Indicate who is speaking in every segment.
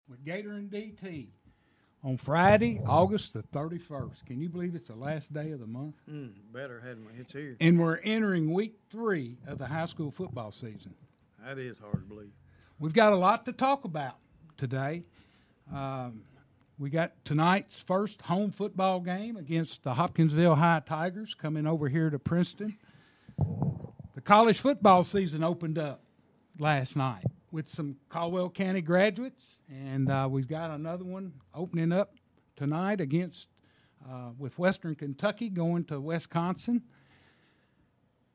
Speaker 1: with Gator and DT on Friday, August the 31st. Can you believe it's the last day of the month?
Speaker 2: Better hadn't we? It's here.
Speaker 1: And we're entering week 3 of the high school football season.
Speaker 2: That is hard to believe.
Speaker 1: We've got a lot to talk about today. We got tonight's first home football game against the Hopkinsville High Tigers coming over here to Princeton. The college football season opened up last night with some Caldwell County graduates, and we've got another one opening up tonight against with Western Kentucky going to Wisconsin.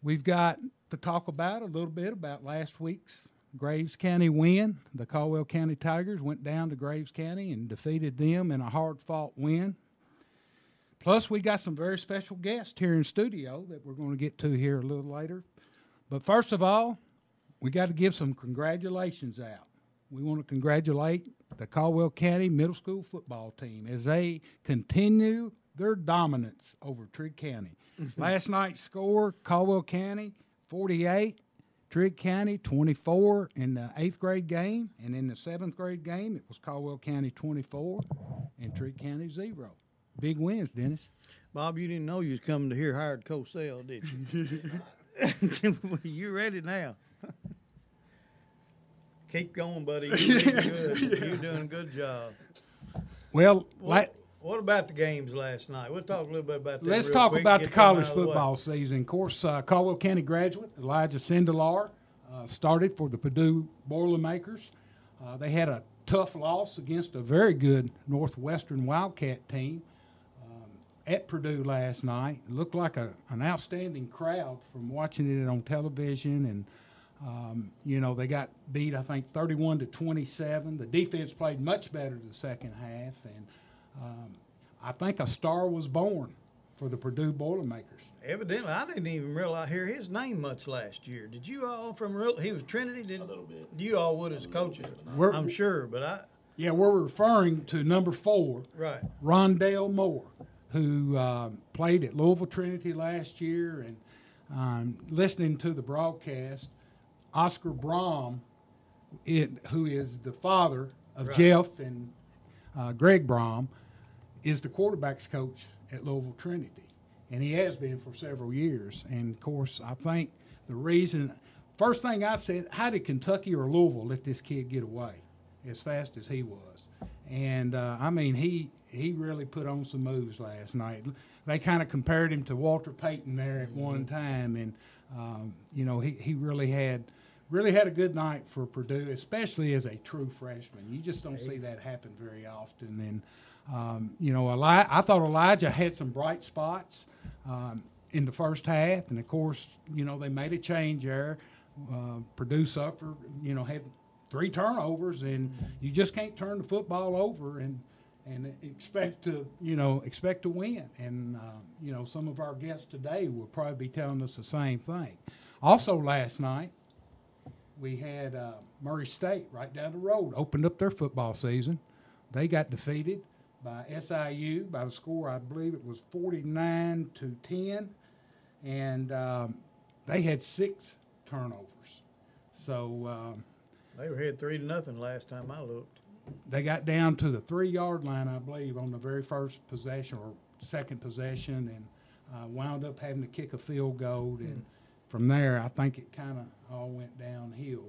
Speaker 1: We've got to talk about a little bit about last week's Graves County win. The Caldwell County Tigers went down to Graves County and defeated them in a hard-fought win. Plus, we got some very special guests here in studio that we're going to get to here a little later. But first of all, we got to give some congratulations out. We want to congratulate the Caldwell County Middle School football team as they continue their dominance over Trigg County. Last night's score, Caldwell County 48, Trigg County 24 in the 8th grade game, and in the 7th grade game, it was Caldwell County 24 and Trigg County 0. Big wins, Dennis.
Speaker 2: Bob, you didn't know you was coming to hear Hired Cosell, did you? You ready now? Keep going, buddy. You're doing good. You're doing a good job.
Speaker 1: Well,
Speaker 2: what about the games last night? We'll talk a little bit about that.
Speaker 1: Let's
Speaker 2: real
Speaker 1: talk
Speaker 2: quick,
Speaker 1: about the
Speaker 2: get
Speaker 1: college
Speaker 2: them out of the way.
Speaker 1: football season. Of course, Caldwell County graduate Elijah Sindelar started for the Purdue Boilermakers. They had a tough loss against a very good Northwestern Wildcat team at Purdue last night. It looked like an outstanding crowd from watching it on television, and they got beat, I think, 31-27. The defense played much better the second half, and I think a star was born for the Purdue Boilermakers.
Speaker 2: Evidently, I didn't even hear his name much last year. Did you all he was Trinity? A little bit. You all would as coaches, I'm sure, but
Speaker 1: Yeah, we're referring to number 4,
Speaker 2: right,
Speaker 1: Rondell Moore, who played at Louisville Trinity last year, and listening to the broadcast, Oscar Brom, who is the father of Jeff and Greg Brom, is the quarterback's coach at Louisville Trinity, and he has been for several years. And, of course, I think the reason – first thing I said, how did Kentucky or Louisville let this kid get away as fast as he was? And, he really put on some moves last night. They kind of compared him to Walter Payton there at one time, and, he really had a good night for Purdue, especially as a true freshman. You just don't see that happen very often. And, I thought Elijah had some bright spots in the first half. And, of course, they made a change there. Purdue suffered, had 3 turnovers, and you just can't turn the football over and expect to win. And, some of our guests today will probably be telling us the same thing. Also last night, we had Murray State right down the road opened up their football season. They got defeated by SIU by the score, I believe it was 49-10, and they had 6 turnovers. So
Speaker 2: they were ahead 3-0 last time I looked.
Speaker 1: They got down to the 3-yard line, I believe, on the very first possession or second possession, and wound up having to kick a field goal. And from there, I think it kind of all went downhill.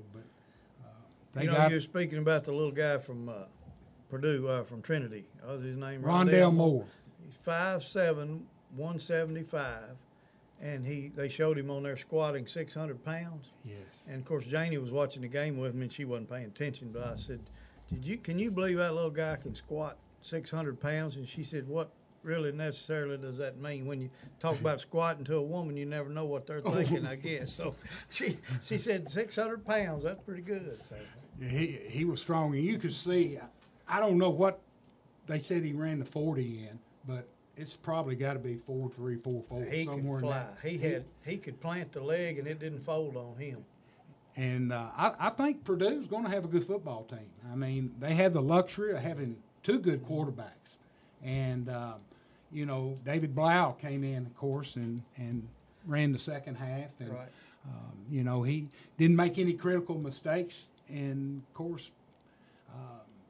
Speaker 1: But
Speaker 2: you're speaking about the little guy from Purdue, from Trinity. What was his name?
Speaker 1: Rondell Moore.
Speaker 2: He's 5'7", 175, and they showed him on there squatting 600 pounds.
Speaker 1: Yes.
Speaker 2: And of course, Janie was watching the game with me, and she wasn't paying attention. But I said, Can you believe that little guy can squat 600 pounds? And she said, what really necessarily does that mean? When you talk about squatting to a woman, you never know what they're thinking, I guess. So she said 600 pounds, that's pretty good. So.
Speaker 1: Yeah, he was strong, and you could see, I don't know what they said he ran the 40 in, but it's probably got to be 4.3, 4.4,
Speaker 2: he
Speaker 1: somewhere
Speaker 2: could fly.
Speaker 1: in there.
Speaker 2: He could plant the leg, and it didn't fold on him.
Speaker 1: And I think Purdue's going to have a good football team. I mean, they have the luxury of having 2 good quarterbacks. And, David Blau came in, of course, and ran the second half. And,
Speaker 2: right.
Speaker 1: He didn't make any critical mistakes. And, of course,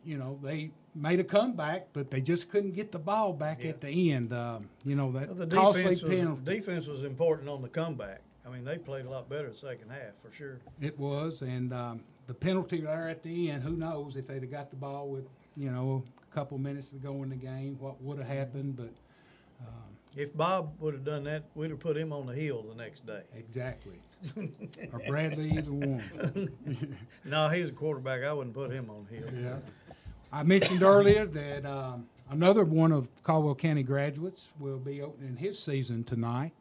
Speaker 1: they made a comeback, but they just couldn't get the ball back at the end. That
Speaker 2: the
Speaker 1: costly penalty.
Speaker 2: defense was important on the comeback. I mean, they played a lot better the second half for sure.
Speaker 1: It was, and the penalty there at the end, who knows if they'd have got the ball with, a couple minutes to go in the game, what would have happened. But
Speaker 2: if Bob would have done that, we'd have put him on the hill the next day.
Speaker 1: Exactly. Or Bradley, either one.
Speaker 2: No, he's a quarterback. I wouldn't put him on the hill.
Speaker 1: Yeah. I mentioned earlier that another one of Caldwell County graduates will be opening his season tonight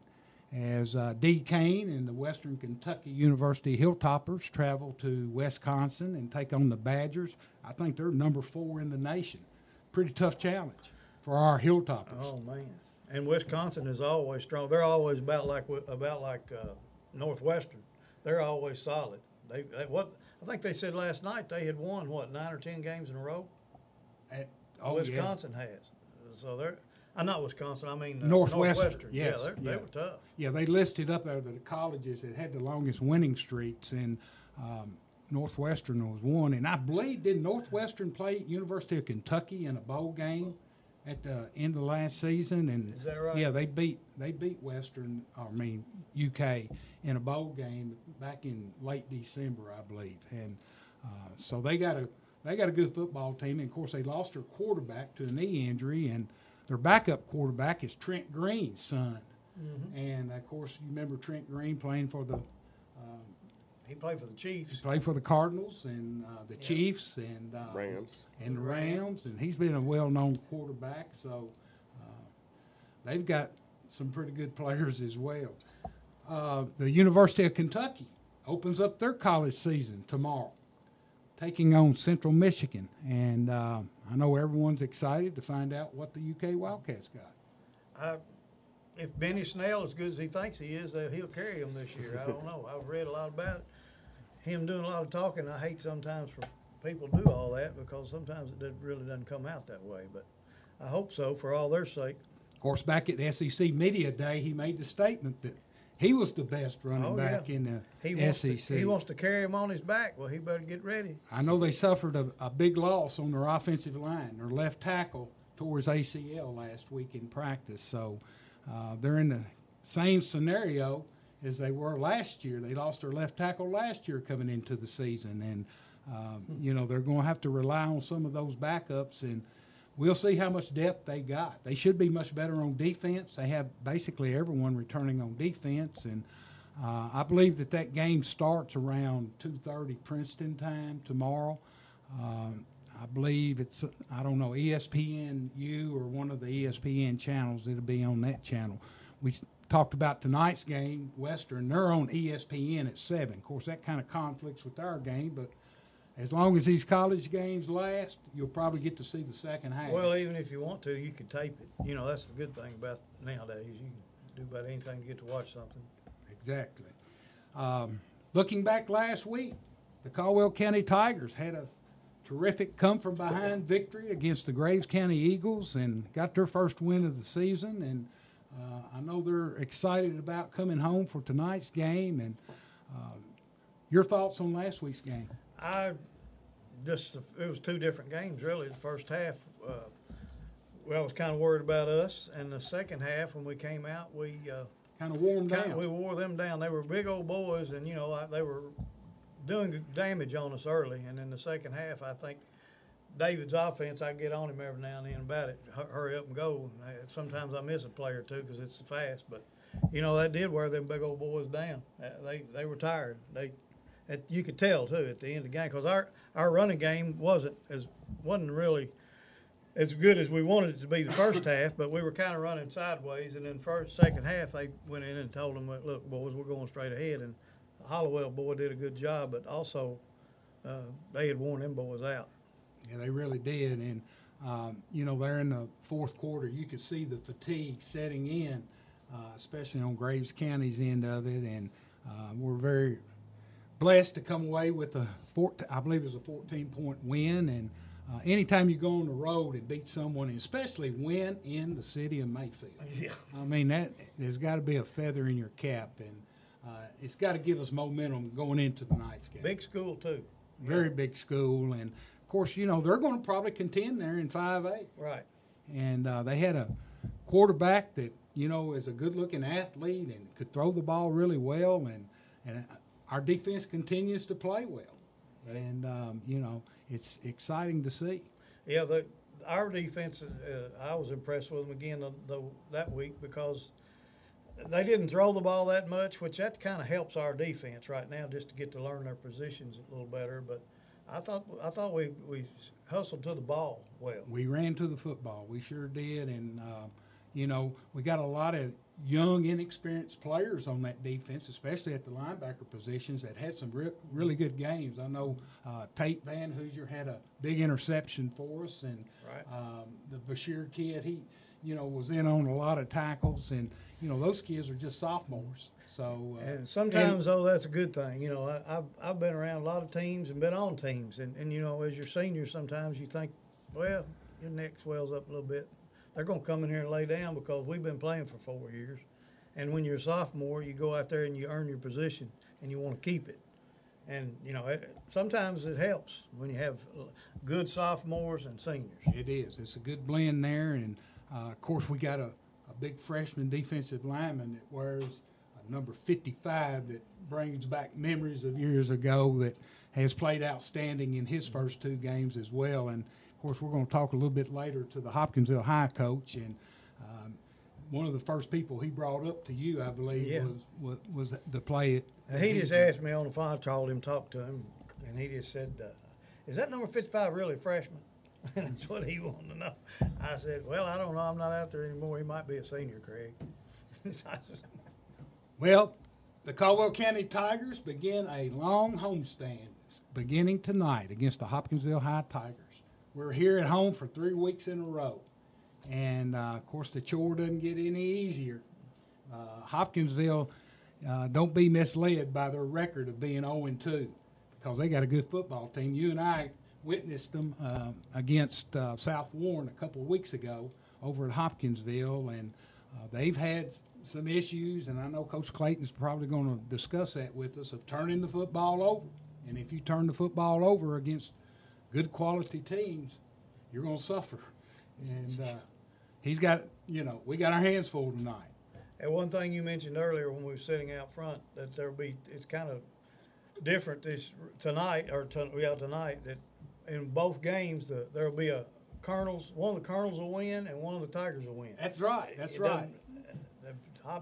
Speaker 1: as D. Kane and the Western Kentucky University Hilltoppers travel to Wisconsin and take on the Badgers. I think they're number 4 in the nation. Pretty tough challenge for our Hilltoppers.
Speaker 2: Oh, man. And Wisconsin is always strong. They're always about like Northwestern. They're always solid. I think they said last night they had won 9 or 10 games in a row. Wisconsin has. So they're not Wisconsin. I mean Northwestern.
Speaker 1: Yes,
Speaker 2: they were tough. Yeah,
Speaker 1: they listed up there the colleges that had the longest winning streaks, and Northwestern was one. And I believe, did Northwestern play University of Kentucky in a bowl game at the end of last season? And
Speaker 2: is that right?
Speaker 1: Yeah, they beat UK in a bowl game back in late December, I believe. And so they got a good football team. And of course, they lost their quarterback to a knee injury, and their backup quarterback is Trent Green's son. Mm-hmm. And of course, you remember Trent Green playing for the.
Speaker 2: He played for the Chiefs.
Speaker 1: He played for the Cardinals and the Chiefs and
Speaker 3: Rams.
Speaker 1: And the Rams, and he's been a well-known quarterback. So they've got some pretty good players as well. The University of Kentucky opens up their college season tomorrow, taking on Central Michigan. And I know everyone's excited to find out what the UK Wildcats got.
Speaker 2: If Benny Snell is good as he thinks he is, he'll carry them this year. I don't know. I've read a lot about it. Him doing a lot of talking. I hate sometimes for people to do all that because sometimes it really doesn't come out that way. But I hope so for all their sake.
Speaker 1: Of course, back at SEC Media Day, he made the statement that he was the best running back in the SEC.
Speaker 2: He wants to carry him on his back. Well, he better get ready.
Speaker 1: I know they suffered a big loss on their offensive line. Their left tackle tore his ACL last week in practice. So they're in the same scenario as they were last year. They lost their left tackle last year coming into the season. And, they're going to have to rely on some of those backups. And we'll see how much depth they got. They should be much better on defense. They have basically everyone returning on defense. And I believe that game starts around 2:30 Princeton time tomorrow. I believe it's, ESPNU or one of the ESPN channels. It'll be on that channel. We talked about tonight's game, Western. They're on ESPN at 7. Of course, that kind of conflicts with our game, but as long as these college games last, you'll probably get to see the second half.
Speaker 2: Well, even if you want to, you can tape it. That's the good thing about nowadays. You can do about anything to get to watch something.
Speaker 1: Exactly. Looking back last week, the Caldwell County Tigers had a terrific come-from-behind victory against the Graves County Eagles and got their first win of the season. And I know they're excited about coming home for tonight's game. And your thoughts on last week's game?
Speaker 2: It was 2 different games, really. The first half, I was kind of worried about us. And the second half, when we came out, we
Speaker 1: kind of wore them down.
Speaker 2: We wore them down. They were big old boys, and, they were doing damage on us early. And in the second half, I think David's offense, I get on him every now and then about it, hurry up and go. Sometimes I miss a play or two because it's fast. But, that did wear them big old boys down. They were tired. You could tell, too, at the end of the game because our running game wasn't really as good as we wanted it to be the first half, but we were kind of running sideways. And then second half, they went in and told them, look, boys, we're going straight ahead. And Hollowell boy did a good job, but also they had worn them boys out.
Speaker 1: Yeah, they really did. And, they're in the fourth quarter. You could see the fatigue setting in, especially on Graves County's end of it. And we're very blessed to come away with I believe it was a 14-point win. And anytime you go on the road and beat someone, and especially win in the city of Mayfield, that there's got to be a feather in your cap. And it's got to give us momentum going into tonight's game.
Speaker 2: Big school, too.
Speaker 1: Very big school. And, of course, you know, they're going to probably contend there in 5A.
Speaker 2: Right.
Speaker 1: And they had a quarterback that, you know, is a good-looking athlete and could throw the ball really well. And our defense continues to play well. And, you know, it's exciting to see.
Speaker 2: Yeah, our defense, I was impressed with them again that week because they didn't throw the ball that much, which that kind of helps our defense right now just to get to learn their positions a little better. But I thought we hustled to the ball well.
Speaker 1: We ran to the football. We sure did. And, you know, we got a lot of young, inexperienced players on that defense, especially at the linebacker positions, that had some really good games. I know Tate Van Hoosier had a big interception for us, and
Speaker 2: right.
Speaker 1: The Bashir kid, he, you know, was in on a lot of tackles, and, you know, those kids are just sophomores. So
Speaker 2: and sometimes, though, that's a good thing. You know, I've been around a lot of teams and been on teams, and you know, as you're senior, sometimes you think, well, your neck swells up a little bit. They're going to come in here and lay down because we've been playing for 4 years. And when you're a sophomore, you go out there and you earn your position and you want to keep it. And, you know, sometimes it helps when you have good sophomores and seniors.
Speaker 1: It is. It's a good blend there. And, of course, we got a big freshman defensive lineman that wears number 55 that brings back memories of years ago, that has played outstanding in his first 2 games as well. And, of course, we're going to talk a little bit later to the Hopkinsville High coach, and one of the first people he brought up to you, I believe, was the play.
Speaker 2: He just asked me on the phone. I called him, talked to him, and he just said, is that number 55 really a freshman? That's what he wanted to know. I said, well, I don't know. I'm not out there anymore. He might be a senior, Craig.
Speaker 1: Well, the Caldwell County Tigers begin a long homestand beginning tonight against the Hopkinsville High Tigers. We're here at home for 3 weeks in a row. And, of course, the chore doesn't get any easier. Hopkinsville, don't be misled by their record of being 0-2 because they got a good football team. You and I witnessed them against South Warren a couple of weeks ago over at Hopkinsville, and they've had some issues, and I know Coach Clayton's probably going to discuss that with us, of turning the football over. And if you turn the football over against good quality teams, you're going to suffer. And he's got, you know, we got our hands full tonight.
Speaker 2: And one thing you mentioned earlier when we were sitting out front, that it's kind of different tonight, that in both games there'll be one of the Colonels will win and one of the Tigers will win.
Speaker 1: That's right.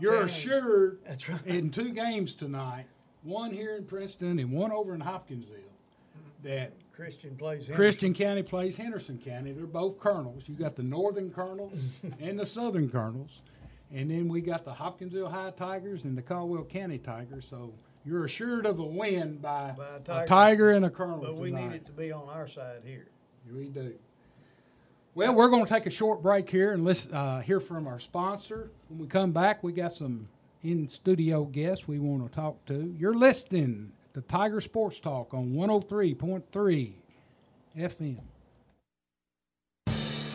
Speaker 1: You're assured in 2 games tonight, one here in Princeton and one over in Hopkinsville, that Christian County plays Henderson County. They're both Colonels. You got the Northern Colonels and the Southern Colonels, and then we got the Hopkinsville High Tigers and the Caldwell County Tigers. So you're assured of a win by a Tiger and a Colonel.
Speaker 2: But we
Speaker 1: tonight.
Speaker 2: need it to be on our side here.
Speaker 1: We do. Well, we're going to take a short break here and let's hear from our sponsor. When we come back, we got some in-studio guests we want to talk to. You're listening to Tiger Sports Talk on 103.3 FM.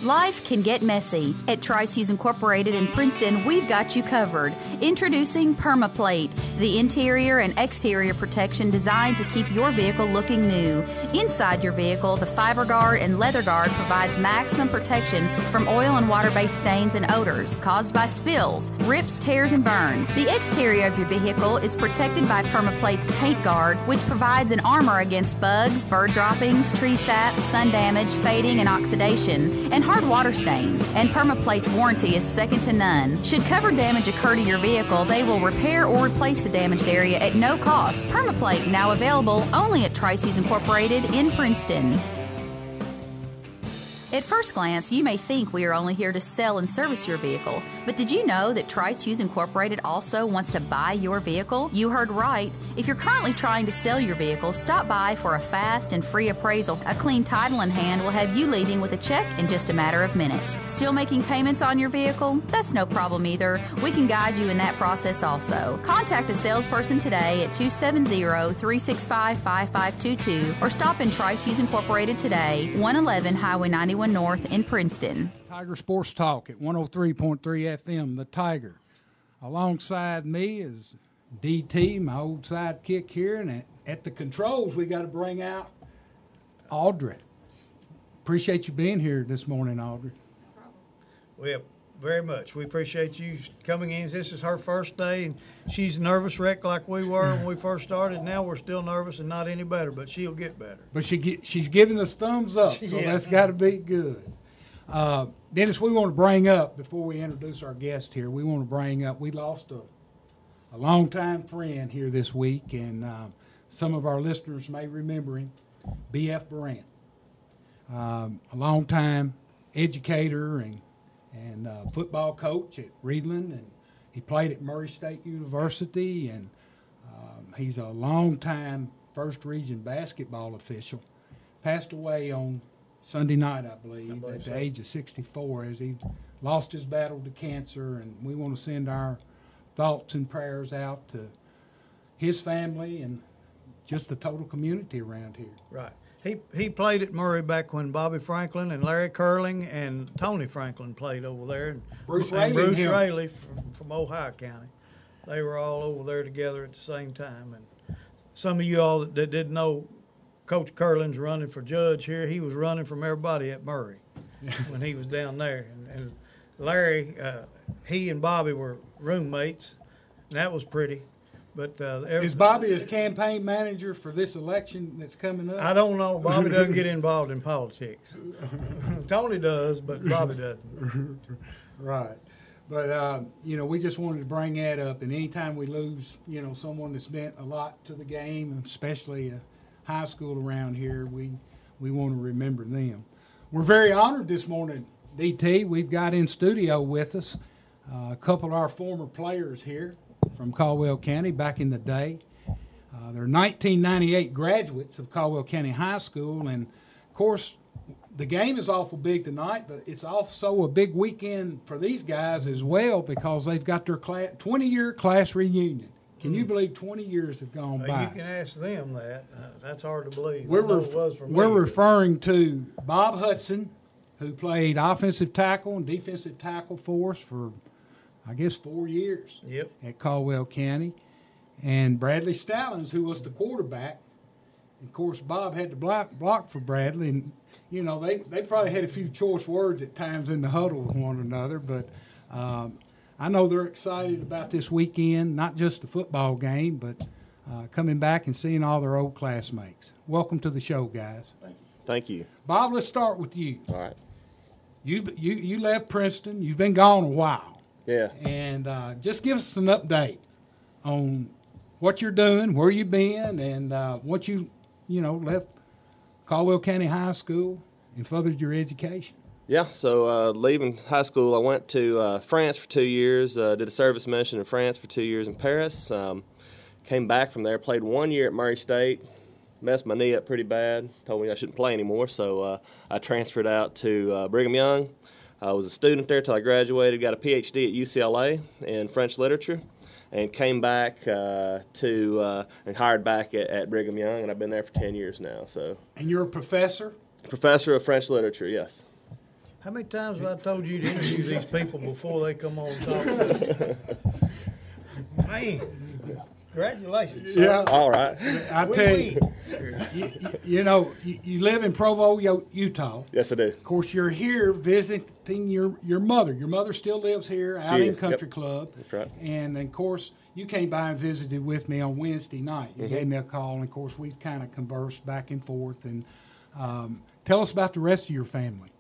Speaker 3: Life can get messy. At Trice Hughes Incorporated in Princeton, we've got you covered. Introducing PermaPlate, the interior and exterior protection designed to keep your vehicle looking new. Inside your vehicle, the FiberGuard and LeatherGuard provides maximum protection from oil and water-based stains and odors caused by spills, rips, tears, and burns. The exterior of your vehicle is protected by PermaPlate's Paint Guard, which provides an armor against bugs, bird droppings, tree sap, sun damage, fading, and oxidation, and hard water stains. And PermaPlate's warranty is second to none. Should cover damage occur to your vehicle, they will repair or replace the damaged area at no cost. PermaPlate now available only at Trice Hughes Incorporated in Princeton. At first glance, you may think we are only here to sell and service your vehicle, but did you know that Trice Hughes Incorporated also wants to buy your vehicle? You heard right. If you're currently trying to sell your vehicle, stop by for a fast and free appraisal. A clean title in hand will have you leaving with a check in just a matter of minutes. Still making payments on your vehicle? That's no problem either. We can guide you in that process also. Contact a salesperson today at 270-365-5522 or stop in Trice Hughes Incorporated today, 111 Highway 91 North in Princeton.
Speaker 1: Tiger Sports Talk at 103.3 FM, the Tiger. Alongside me is DT, my old sidekick here, and at the controls we got to bring out Audrey. appreciate you being here this morning, Audrey.
Speaker 2: Well, very much. We appreciate you coming in. This is her first day, and she's a nervous wreck like we were when we first started. Now we're still nervous and not any better, but she'll get better.
Speaker 1: But she's giving us thumbs up, so
Speaker 2: Yeah.
Speaker 1: that's got to be good. Dennis, we want to bring up, before we introduce our guest here, we want to bring up, we lost a longtime friend here this week, and some of our listeners may remember him, B.F. Durant. A longtime educator and football coach at Reedland, and he played at Murray State University, and he's a longtime First Region basketball official. Passed away on Sunday night, I believe at the age of 64, as he lost his battle to cancer, and we want to send our thoughts and prayers out to his family and just the total community around here.
Speaker 2: Right. He played at Murray back when Bobby Franklin and Larry Curling and Tony Franklin played over there. And
Speaker 1: Bruce
Speaker 2: Raley from Ohio County. They were all over there together at the same time. And some of you all that didn't know, Coach Curlin's running for judge here. He was running from everybody at Murray when he was down there. And Larry, he and Bobby were roommates, and that was pretty. But
Speaker 1: is Bobby his campaign manager for this election that's coming up?
Speaker 2: I don't know. Bobby doesn't get involved in politics. Tony does, but Bobby doesn't.
Speaker 1: Right. But, we just wanted to bring that up. And anytime we lose, someone that's meant a lot to the game, especially a high school around here, we want to remember them. We're very honored this morning, DT. We've got in studio with us a couple of our former players here from Caldwell County back in the day. They're 1998 graduates of Caldwell County High School, and of course the game is awful big tonight, but it's also a big weekend for these guys as well because they've got their 20-year class reunion. Can you believe 20 years have gone by?
Speaker 2: You can ask them that. That's hard to believe.
Speaker 1: We're
Speaker 2: We're
Speaker 1: referring to Bob Hudson, who played offensive tackle and defensive tackle for us for, I guess, 4 years at Caldwell County. And Bradley Stallings, who was the quarterback. Of course, Bob had to block for Bradley. And, they probably had a few choice words at times in the huddle with one another. But I know they're excited about this weekend, not just the football game, but coming back and seeing all their old classmates. Welcome to the show, guys.
Speaker 4: Thank you.
Speaker 1: Bob, let's start with you.
Speaker 4: All right.
Speaker 1: You left Princeton. You've been gone a while.
Speaker 4: Yeah.
Speaker 1: And just give us an update on what you're doing, where you've been, and what you left Caldwell County High School and furthered your education.
Speaker 4: Yeah, so leaving high school, I went to France for 2 years, did a service mission in France for 2 years in Paris. Came back from there, played 1 year at Murray State, messed my knee up pretty bad, told me I shouldn't play anymore, so I transferred out to Brigham Young. I was a student there till I graduated, got a PhD at UCLA in French literature, and came back and hired back at Brigham Young, and I've been there for 10 years now. So. And
Speaker 1: you're a professor?
Speaker 4: Professor of French literature, yes.
Speaker 2: How many times have I told you to interview these people before they come on and talk to you? Man, congratulations.
Speaker 1: Yeah.
Speaker 4: All right.
Speaker 1: I tell you, you live in Provo, Utah.
Speaker 4: Yes, I do.
Speaker 1: Of course, you're here visiting your mother. Your mother still lives here out in Country Club.
Speaker 4: That's right.
Speaker 1: And, of course, you came by and visited with me on Wednesday night. You gave me a call, and, of course, we've kind of conversed back and forth. And tell us about the rest of your family.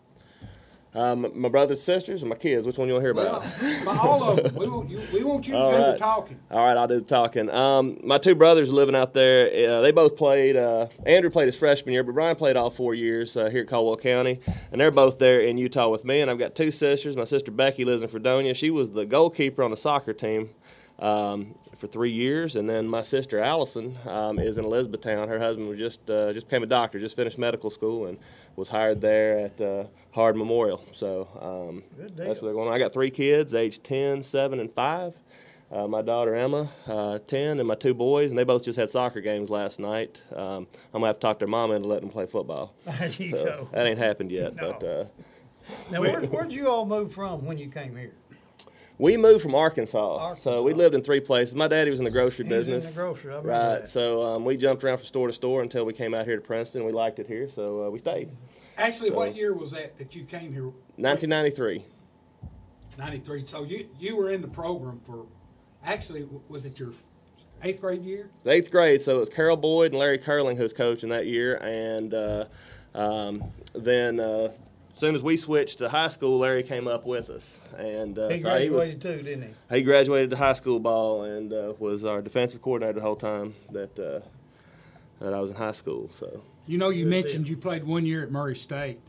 Speaker 4: My brothers, sisters, and my kids. Which one you want to hear about?
Speaker 1: Well, all of them. We want you to do the talking.
Speaker 4: All right, I'll do the talking. My two brothers are living out there. They both played. Andrew played his freshman year, but Brian played all 4 years here at Caldwell County. And they're both there in Utah with me. And I've got two sisters. My sister Becky lives in Fredonia. She was the goalkeeper on the soccer team for 3 years. And then my sister Allison is in Elizabethtown. Her husband was just became a doctor, just finished medical school, and was hired there at Hard Memorial. So that's what's going on. I got 3 kids, aged 10, 7, and 5. My daughter Emma, 10, and my 2 boys, and they both just had soccer games last night. I'm going to have to talk their mom into letting them play football.
Speaker 2: There you go.
Speaker 4: That ain't happened yet.
Speaker 2: No.
Speaker 4: But
Speaker 2: now, where'd you all move from when you came here?
Speaker 4: We moved from Arkansas. So we lived in 3 places. My daddy was in the grocery business.
Speaker 2: In the grocery, I remember
Speaker 4: right.
Speaker 2: that.
Speaker 4: So we jumped around from store to store until we came out here to Princeton. We liked it here, so we stayed.
Speaker 1: Actually,
Speaker 4: So-
Speaker 1: what year was that you came here?
Speaker 4: 1993.
Speaker 1: 93. So you were in the program for, actually, was it your 8th grade year?
Speaker 4: The 8th grade, so it was Carol Boyd and Larry Curling who was coaching that year, and then as soon as we switched to high school, Larry came up with us, and
Speaker 2: He graduated too, didn't he?
Speaker 4: he graduated to high school ball and was our defensive coordinator the whole time that I was in high school. So
Speaker 1: You know, you
Speaker 2: Good
Speaker 1: mentioned
Speaker 2: deal.
Speaker 1: you played 1 year at Murray State.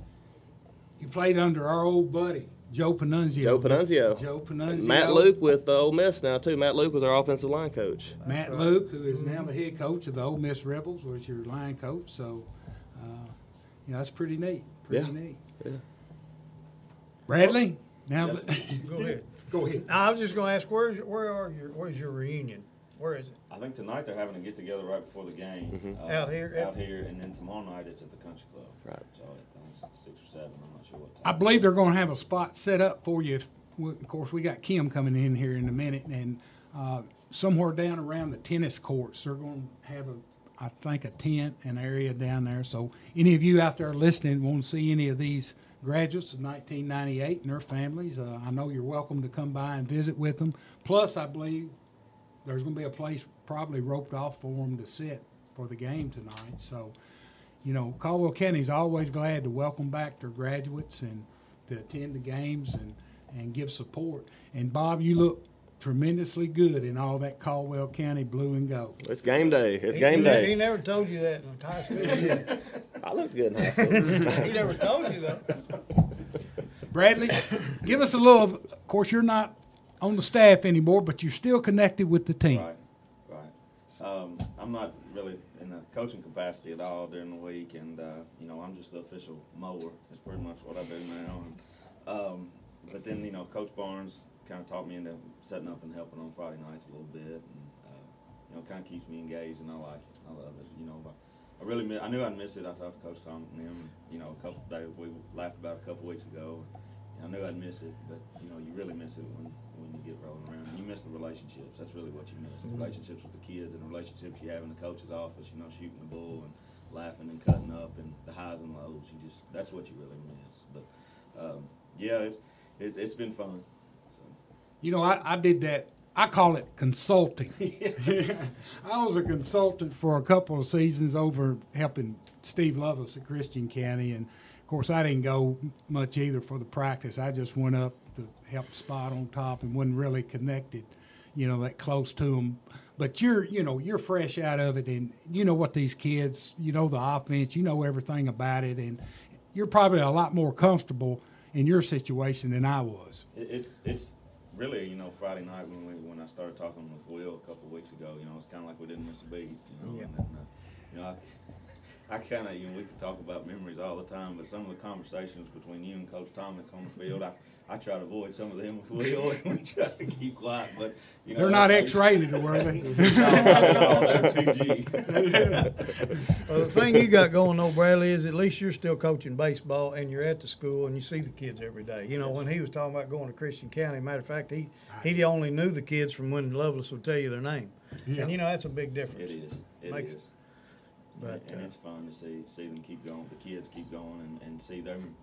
Speaker 1: You played under our old buddy, Joe Panunzio.
Speaker 4: Joe Panunzio.
Speaker 1: Joe Panunzio.
Speaker 4: Matt Luke with Ole Miss now too. Matt Luke was our offensive line coach.
Speaker 1: Matt
Speaker 2: right.
Speaker 1: Luke, who is now the head coach of the Ole Miss Rebels, was your line coach. So, that's pretty neat. Pretty
Speaker 4: Yeah.
Speaker 1: neat.
Speaker 4: Yeah.
Speaker 1: Bradley, now
Speaker 2: Go ahead.
Speaker 1: go ahead.
Speaker 2: I was just going to ask, where's your reunion? Where is it?
Speaker 5: I think tonight they're having a get together right before the game.
Speaker 2: Out here?
Speaker 5: Out here, and then tomorrow night it's at the country club.
Speaker 4: Right.
Speaker 5: So it's 6 or 7. I'm not sure what time.
Speaker 1: I believe they're going to have a spot set up for you. Of course, we got Kim coming in here in a minute, and somewhere down around the tennis courts, they're going to have I think, a tent, an area down there. So any of you out there listening want to see any of these graduates of 1998 and their families, I know you're welcome to come by and visit with them. Plus, I believe there's going to be a place probably roped off for them to sit for the game tonight. So, Caldwell County's always glad to welcome back their graduates and to attend the games and give support. And, Bob, you look tremendously good in all that Caldwell County blue and gold.
Speaker 4: It's game day. It's game day.
Speaker 2: He never told you that in high school, did he?
Speaker 4: I looked good in high school.
Speaker 2: He never told you though.
Speaker 1: Bradley, give us a little. Of course, you're not on the staff anymore, but you're still connected with the team.
Speaker 5: Right. I'm not really in a coaching capacity at all during the week, and I'm just the official mower. That's pretty much what I do now. But then Coach Barnes kind of taught me into setting up and helping on Friday nights a little bit, and kind of keeps me engaged, and I like it. I love it. But I knew I'd miss it. I talked to Coach Tom and him, a couple of days we laughed about a couple weeks ago. I knew I'd miss it, but you really miss it when you get rolling around. You miss the relationships. That's really what you miss. The relationships with the kids and the relationships you have in the coach's office. Shooting the bull and laughing and cutting up and the highs and lows. That's what you really miss. But it's been fun. So.
Speaker 1: I did that. I call it consulting. I was a consultant for a couple of seasons over helping Steve Lovelace at Christian County, and of course I didn't go much either for the practice. I just went up to help spot on top and wasn't really connected, that close to them. But you're fresh out of it, and you know what these kids, the offense, everything about it, and you're probably a lot more comfortable in your situation than I was.
Speaker 5: It's really, Friday night when I started talking with Will a couple of weeks ago, it's kind of like we didn't miss a beat,
Speaker 2: Yeah.
Speaker 5: And, I kind of, we could talk about memories all the time, but some of the conversations between you and Coach Thomas on the field, I try to avoid some of them with Will, and we try to keep quiet, but,
Speaker 1: They're not X-rated, were they?
Speaker 5: No, they're PG.
Speaker 2: Well, the thing you got going though, Bradley, is at least you're still coaching baseball and you're at the school and you see the kids every day. When he was talking about going to Christian County, matter of fact, he only knew the kids from when Lovelace would tell you their name.
Speaker 1: Yeah.
Speaker 2: And that's a big difference.
Speaker 5: It is. It is.
Speaker 2: But
Speaker 5: and it's fun to see them keep going, the kids keep going, and see them,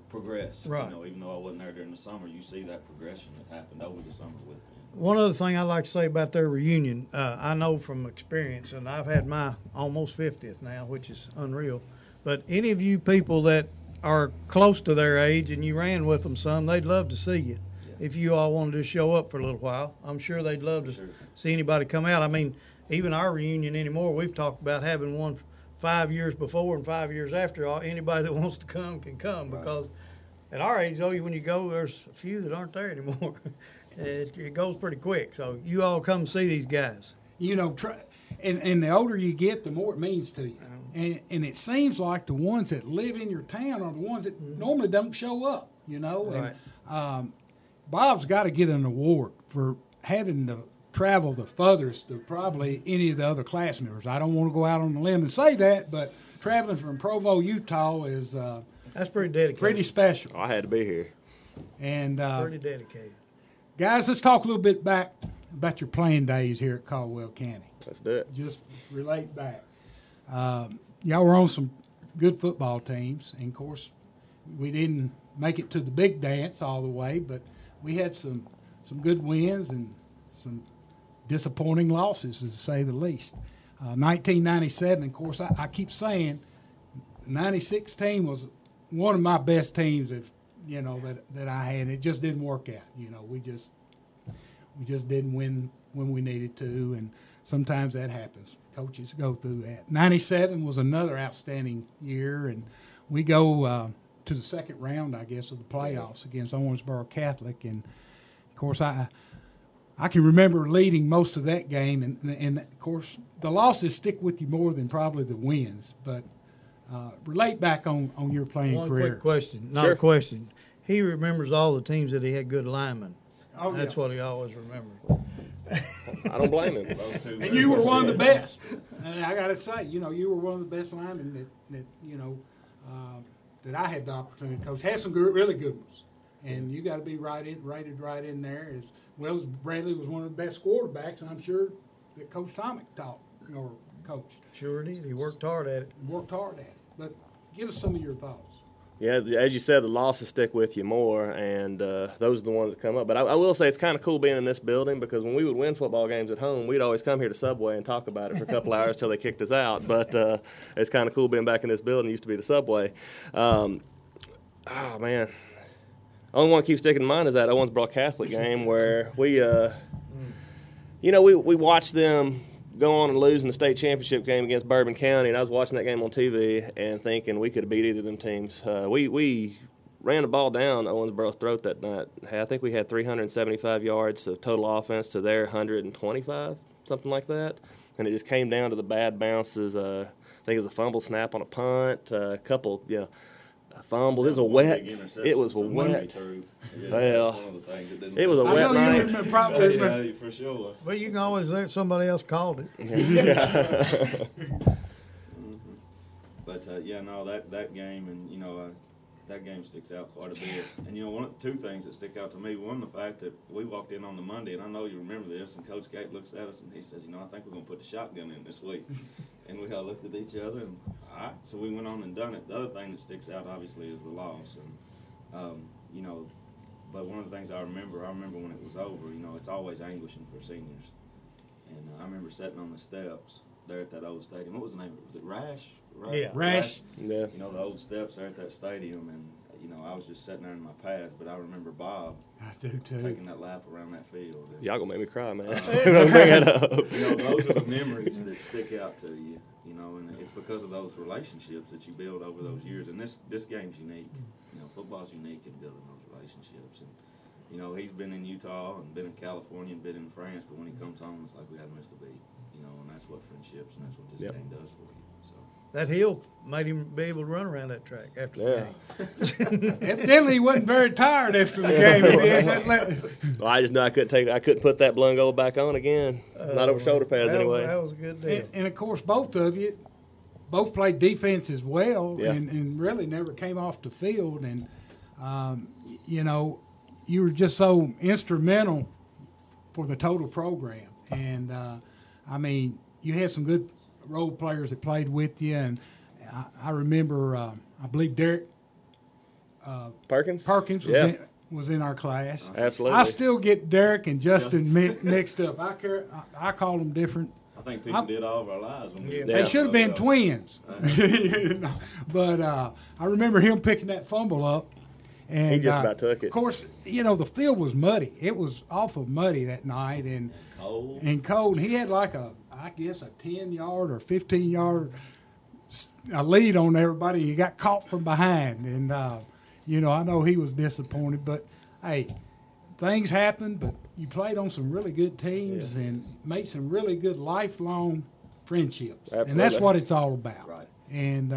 Speaker 5: progress.
Speaker 2: Right.
Speaker 5: Even though I wasn't there during the summer, you see that progression that happened over the summer with them.
Speaker 2: one other thing I'd like to say about their reunion, I know from experience, and I've had my almost 50th now, which is unreal. But any of you people that are close to their age and you ran with them some, they'd love to see you. Yeah. If you all wanted to show up for a little while, I'm sure they'd love to see anybody come out. I mean, even our reunion anymore, we've talked about having one 5 years before and 5 years after. Anybody that wants to come can come, because at our age, though, when you go, there's a few that aren't there anymore. It goes pretty quick. So you all come see these guys.
Speaker 1: And the older you get, the more it means to you. And it seems like the ones that live in your town are the ones that normally don't show up,
Speaker 2: Right.
Speaker 1: And Bob's got to get an award for having to travel the furthest of probably any of the other class members. I don't want to go out on the limb and say that, but traveling from Provo, Utah is
Speaker 2: That's pretty dedicated.
Speaker 1: pretty special.
Speaker 4: I had to be here.
Speaker 1: And
Speaker 2: Pretty dedicated.
Speaker 1: guys, let's talk a little bit back about your playing days here at Caldwell County.
Speaker 4: Let's do it.
Speaker 1: Just relate back. Y'all were on some good football teams. And, of course, we didn't make it to the big dance all the way, but we had some good wins and some disappointing losses, to say the least. 1997, of course, I keep saying the 96 team was one of my best teams that I had. It just didn't work out. We just didn't win when we needed to, and sometimes that happens. Coaches go through that. 97 was another outstanding year, and we go to the second round, I guess, of the playoffs against Owensboro Catholic. And, of course, I can remember leading most of that game, and of course, the losses stick with you more than probably the wins. But relate back on your playing career.
Speaker 2: One quick question, not
Speaker 4: Sure.
Speaker 2: a question. He remembers all the teams that he had good linemen.
Speaker 1: Oh,
Speaker 2: That's
Speaker 1: yeah.
Speaker 2: what he always remembers.
Speaker 4: I don't blame him.
Speaker 5: Those two
Speaker 1: And you were one of the best. And I got to say, you were one of the best linemen that I had the opportunity to coach. Had some really good ones, and you got to be rated right in there. As well as Bradley was one of the best quarterbacks, and I'm sure that Coach Tomic taught or coached.
Speaker 2: Sure did. He worked hard at it.
Speaker 1: Worked hard at it. But give us some of your thoughts.
Speaker 4: Yeah, as you said, the losses stick with you more, and those are the ones that come up. But I will say it's kind of cool being in this building, because when we would win football games at home, we'd always come here to Subway and talk about it for a couple hours till they kicked us out. But it's kind of cool being back in this building. It used to be the Subway. Oh, man. The only one that keeps sticking in mind is that Owensboro Catholic game where we watched them go on and lose in the state championship game against Bourbon County, and I was watching that game on TV and thinking we could have beat either of them teams. We ran the ball down Owensboro's throat that night. I think we had 375 yards of total offense to their 125, something like that, and it just came down to the bad bounces. I think it was a fumble snap on a punt, a couple, fumbles. It was wet. It was wet. Well, it was a wet night.
Speaker 5: Yeah, for sure.
Speaker 2: But you can always let somebody else called it.
Speaker 5: But that game, and that game sticks out quite a bit. And two things that stick out to me. One, the fact that we walked in on the Monday, and I know you remember this. And Coach Gator looks at us and he says, "I think we're going to put the shotgun in this week." And we all looked at each other, and all right, so we went on and done it. The other thing that sticks out, obviously, is the loss. And but one of the things I remember when it was over. It's always anguishing for seniors. And I remember sitting on the steps there at that old stadium. What was the name of it? Was it Rash?
Speaker 2: Yeah.
Speaker 1: Rash.
Speaker 4: Yeah.
Speaker 5: The old steps there at that stadium, and I was just sitting there in my pads. But I remember Bob
Speaker 1: I do too.
Speaker 5: taking that lap around that field. And,
Speaker 4: Y'all gonna make me cry, man.
Speaker 5: Uh,
Speaker 4: Bring it up.
Speaker 5: those are the memories that stick out to you. And it's because of those relationships that you build over those years. And this game's unique. Football's unique in building those relationships. And he's been in Utah and been in California and been in France, but when he comes home, it's like we hadn't missed a beat. And that's what friendships and that's what this game does for you. So
Speaker 2: That hill made him be able to run around that track after the game.
Speaker 1: Evidently, he wasn't very tired after the game.
Speaker 4: Well, I just know I couldn't put that blue and gold back on again. Not over shoulder pads anyway.
Speaker 2: That was a good deal.
Speaker 1: And of course, both of you played defense as well,
Speaker 4: Yeah.
Speaker 1: and really never came off the field. And you were just so instrumental for the total program. And you had some good role players that played with you. And I remember, I believe Derek
Speaker 4: Perkins
Speaker 1: was in our class.
Speaker 4: Absolutely.
Speaker 1: I still get Derek and Justin mixed up. I call them different.
Speaker 5: I think people did all of our lives. When we
Speaker 1: They should have been twins. But I remember him picking that fumble up. And
Speaker 4: He just about took it.
Speaker 1: Of course, the field was muddy. It was awful muddy that night and cold. He had like a 10-yard or 15-yard lead on everybody. He got caught from behind. And, I know he was disappointed. But, hey, things happen. But you played on some really good teams and made some really good lifelong friendships.
Speaker 4: Absolutely.
Speaker 1: And that's what it's all about.
Speaker 5: Right.
Speaker 1: And,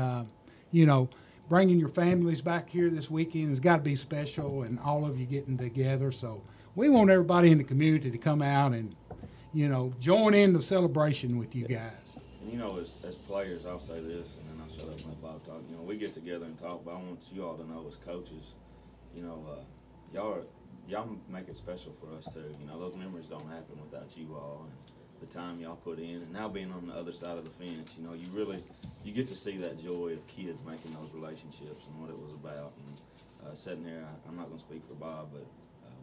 Speaker 1: bringing your families back here this weekend has got to be special, and all of you getting together. So we want everybody in the community to come out and, join in the celebration with you guys.
Speaker 5: And as players, I'll say this, and then I'll shut up and let Bob talk. We get together and talk, but I want you all to know as coaches, y'all make it special for us too. Those memories don't happen without you all. the time y'all put in, and now being on the other side of the fence, you know, you get to see that joy of kids making those relationships and what it was about. And sitting there, I'm not going to speak for Bob, but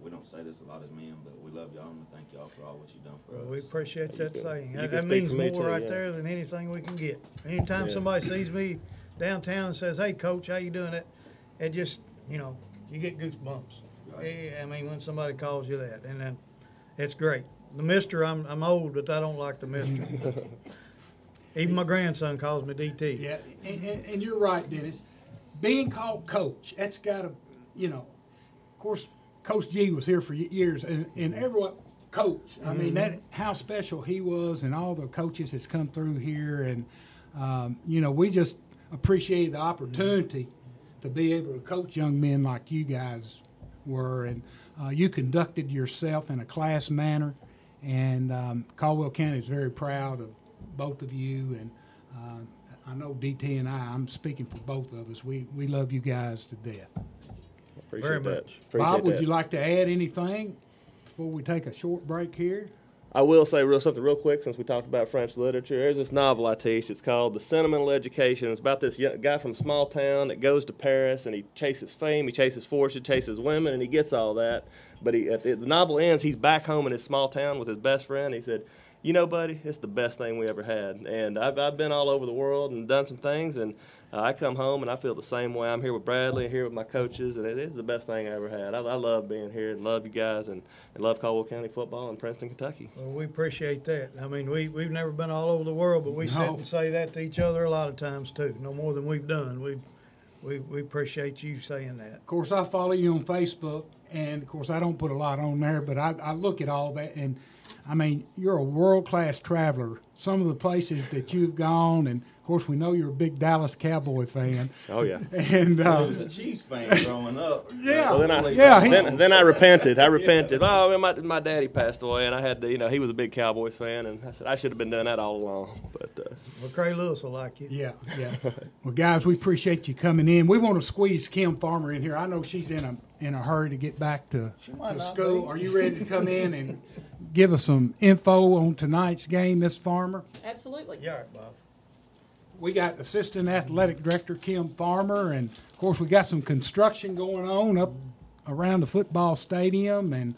Speaker 5: we don't say this a lot as men, but we love y'all and we thank y'all for all what you've done for us.
Speaker 2: We appreciate that saying.
Speaker 4: You can
Speaker 2: That
Speaker 4: speak
Speaker 2: means
Speaker 4: for me
Speaker 2: more
Speaker 4: too,
Speaker 2: right
Speaker 4: yeah.
Speaker 2: there than anything we can get. Anytime somebody sees me downtown and says, "Hey, Coach, how you doing?" It just, you know, you get goosebumps.
Speaker 5: Right.
Speaker 2: I mean, when somebody calls you that, and then it's great. The Mister, I'm old, but I don't like the Mister. Even my grandson calls me DT.
Speaker 1: Yeah, and you're right, Dennis. Being called coach, that's got to, you know, of course, Coach G was here for years, and everyone, coach, I mean, that how special he was, and all the coaches that's come through here, and, you know, we just appreciate the opportunity to be able to coach young men like you guys were, and you conducted yourself in a class manner, and Caldwell County is very proud of both of you, and I know DT and I'm speaking for both of us. We love you guys to death.
Speaker 4: Appreciate
Speaker 2: Very
Speaker 4: that.
Speaker 2: much.
Speaker 4: Appreciate
Speaker 1: Bob, would
Speaker 4: that.
Speaker 1: you like to add anything before we take a short break here?
Speaker 4: I will say something real quick since we talked about French literature. There's this novel I teach. It's called The Sentimental Education. It's about this guy from a small town that goes to Paris, and he chases fame, he chases fortune, chases women, and he gets all that. But the novel ends, he's back home in his small town with his best friend. He said, "You know, buddy, it's the best thing we ever had." And I've been all over the world and done some things, and I come home and I feel the same way. I'm here with Bradley and here with my coaches, and it is the best thing I ever had. I love being here and love you guys and love Caldwell County football and Princeton, Kentucky.
Speaker 2: Well, we appreciate that. I mean, we've never been all over the world, but we sit
Speaker 1: No.
Speaker 2: and say that to each other a lot of times too. No more than we've done. We appreciate you saying that.
Speaker 1: Of course, I follow you on Facebook, and of course, I don't put a lot on there, but I look at all that, and I mean, you're a world-class traveler. Some of the places that you've gone, and of course, we know you're a big Dallas Cowboy fan.
Speaker 4: Oh, yeah.
Speaker 1: And
Speaker 5: I was a Chiefs fan growing up.
Speaker 1: Yeah.
Speaker 4: Well, then I repented. Oh, my daddy passed away, and I had to, you know, he was a big Cowboys fan, and I said I should have been doing that all along. But
Speaker 2: Well, Cray Lewis will like you.
Speaker 1: yeah. Well, guys, we appreciate you coming in. We want to squeeze Kim Farmer in here. I know she's in a hurry to get back to
Speaker 2: might not
Speaker 1: school.
Speaker 2: be.
Speaker 1: Are you ready to come in and give us some info on tonight's game, Miss Farmer?
Speaker 6: Absolutely.
Speaker 2: Yeah, all right, Bob.
Speaker 1: We got Assistant Athletic Director Kim Farmer, and of course we got some construction going on up around the football stadium, and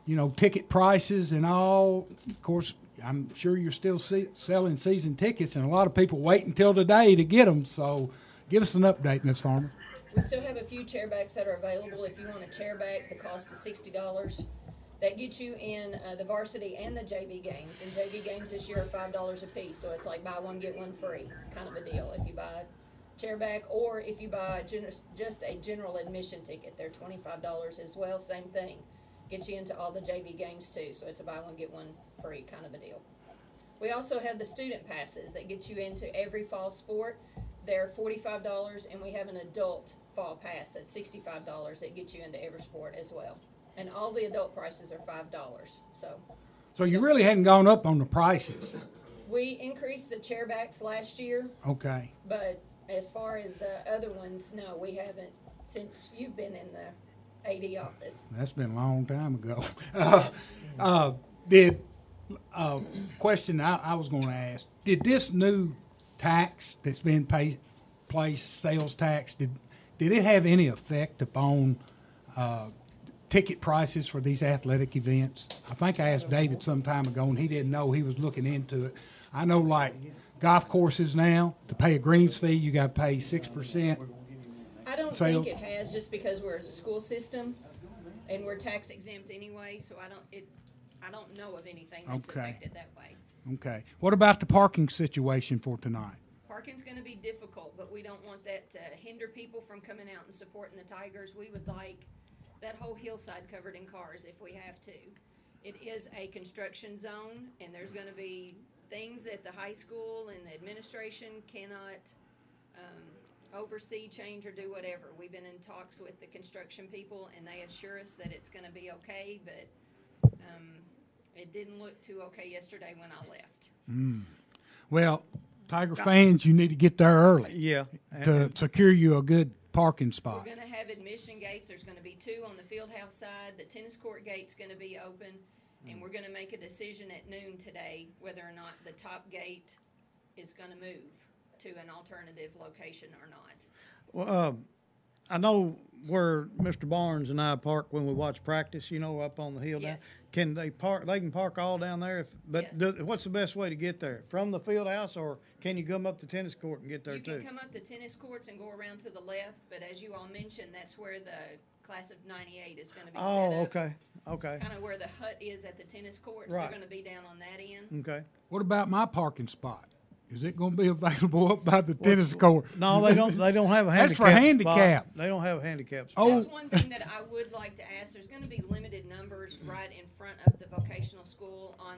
Speaker 1: you know, ticket prices and all. Of course, I'm sure you're still selling season tickets, and a lot of people wait until today to get them. So, give us an update, Ms. Farmer.
Speaker 6: We still have a few chairbacks that are available. If you want a chairback, the cost is $60. That gets you in the varsity and the JV games. And JV games this year are $5 a piece, so it's like buy one, get one free kind of a deal if you buy a chairback, or if you buy just a general admission ticket. They're $25 as well, same thing. Gets you into all the JV games too, so it's a buy one, get one free kind of a deal. We also have the student passes that get you into every fall sport. They're $45, and we have an adult fall pass at $65 that gets you into every sport as well. And all the adult prices are $5.
Speaker 1: So you really hadn't gone up on the prices.
Speaker 6: We increased the chairbacks last year,
Speaker 1: Okay.
Speaker 6: but as far as the other ones, no, we haven't since you've been in the AD office.
Speaker 1: That's been a long time ago. Question I was going to ask, did this new tax that's been placed, sales tax, did it have any effect upon ticket prices for these athletic events? I think I asked David some time ago, and he didn't know. He was looking into it. I know, like golf courses now, to pay a greens fee, you got to pay 6%.
Speaker 6: I don't
Speaker 1: Sale.
Speaker 6: think it has, just because we're the school system and we're tax exempt anyway, so I don't know of anything that's
Speaker 1: Okay.
Speaker 6: affected that way.
Speaker 1: Okay. What about the parking situation for tonight?
Speaker 6: Parking's going to be difficult, but we don't want that to hinder people from coming out and supporting the Tigers. We would like that whole hillside covered in cars if we have to. It is a construction zone, and there's going to be things that the high school and the administration cannot oversee, change, or do whatever. We've been in talks with the construction people, and they assure us that it's going to be okay, but it didn't look too okay yesterday when I left.
Speaker 1: Well, Tiger fans, you need to get there early
Speaker 2: Yeah.
Speaker 1: to secure you a good parking
Speaker 6: We're
Speaker 1: spot.
Speaker 6: going to have admission gates. There's going to be 2 on the field house side. The tennis court gate's going to be open. And we're going to make a decision at noon today whether or not the top gate is going to move to an alternative location or not.
Speaker 2: Well, I know where Mr. Barnes and I park when we watch practice, up on the hill down.
Speaker 6: Yes.
Speaker 2: Can they park? They can park all down there. But
Speaker 6: Yes.
Speaker 2: what's the best way to get there? From the field house, or can you come up the tennis court and get there
Speaker 6: You
Speaker 2: too?
Speaker 6: can come up the tennis courts and go around to the left, but as you all mentioned, that's where the class of '98 is going to be set up.
Speaker 2: Okay.
Speaker 6: Kind of where the hut is at the tennis courts.
Speaker 2: Right.
Speaker 6: They're going to be down on that end.
Speaker 2: Okay.
Speaker 1: What about my parking spot? Is it going to be available up by the tennis court?
Speaker 2: No, they don't. They don't have a handicap.
Speaker 1: That's for handicap.
Speaker 2: spot. They don't have a handicap.
Speaker 1: Oh.
Speaker 2: Spot.
Speaker 6: That's one thing that I would like to ask. There's going to be limited numbers right in front of the vocational school on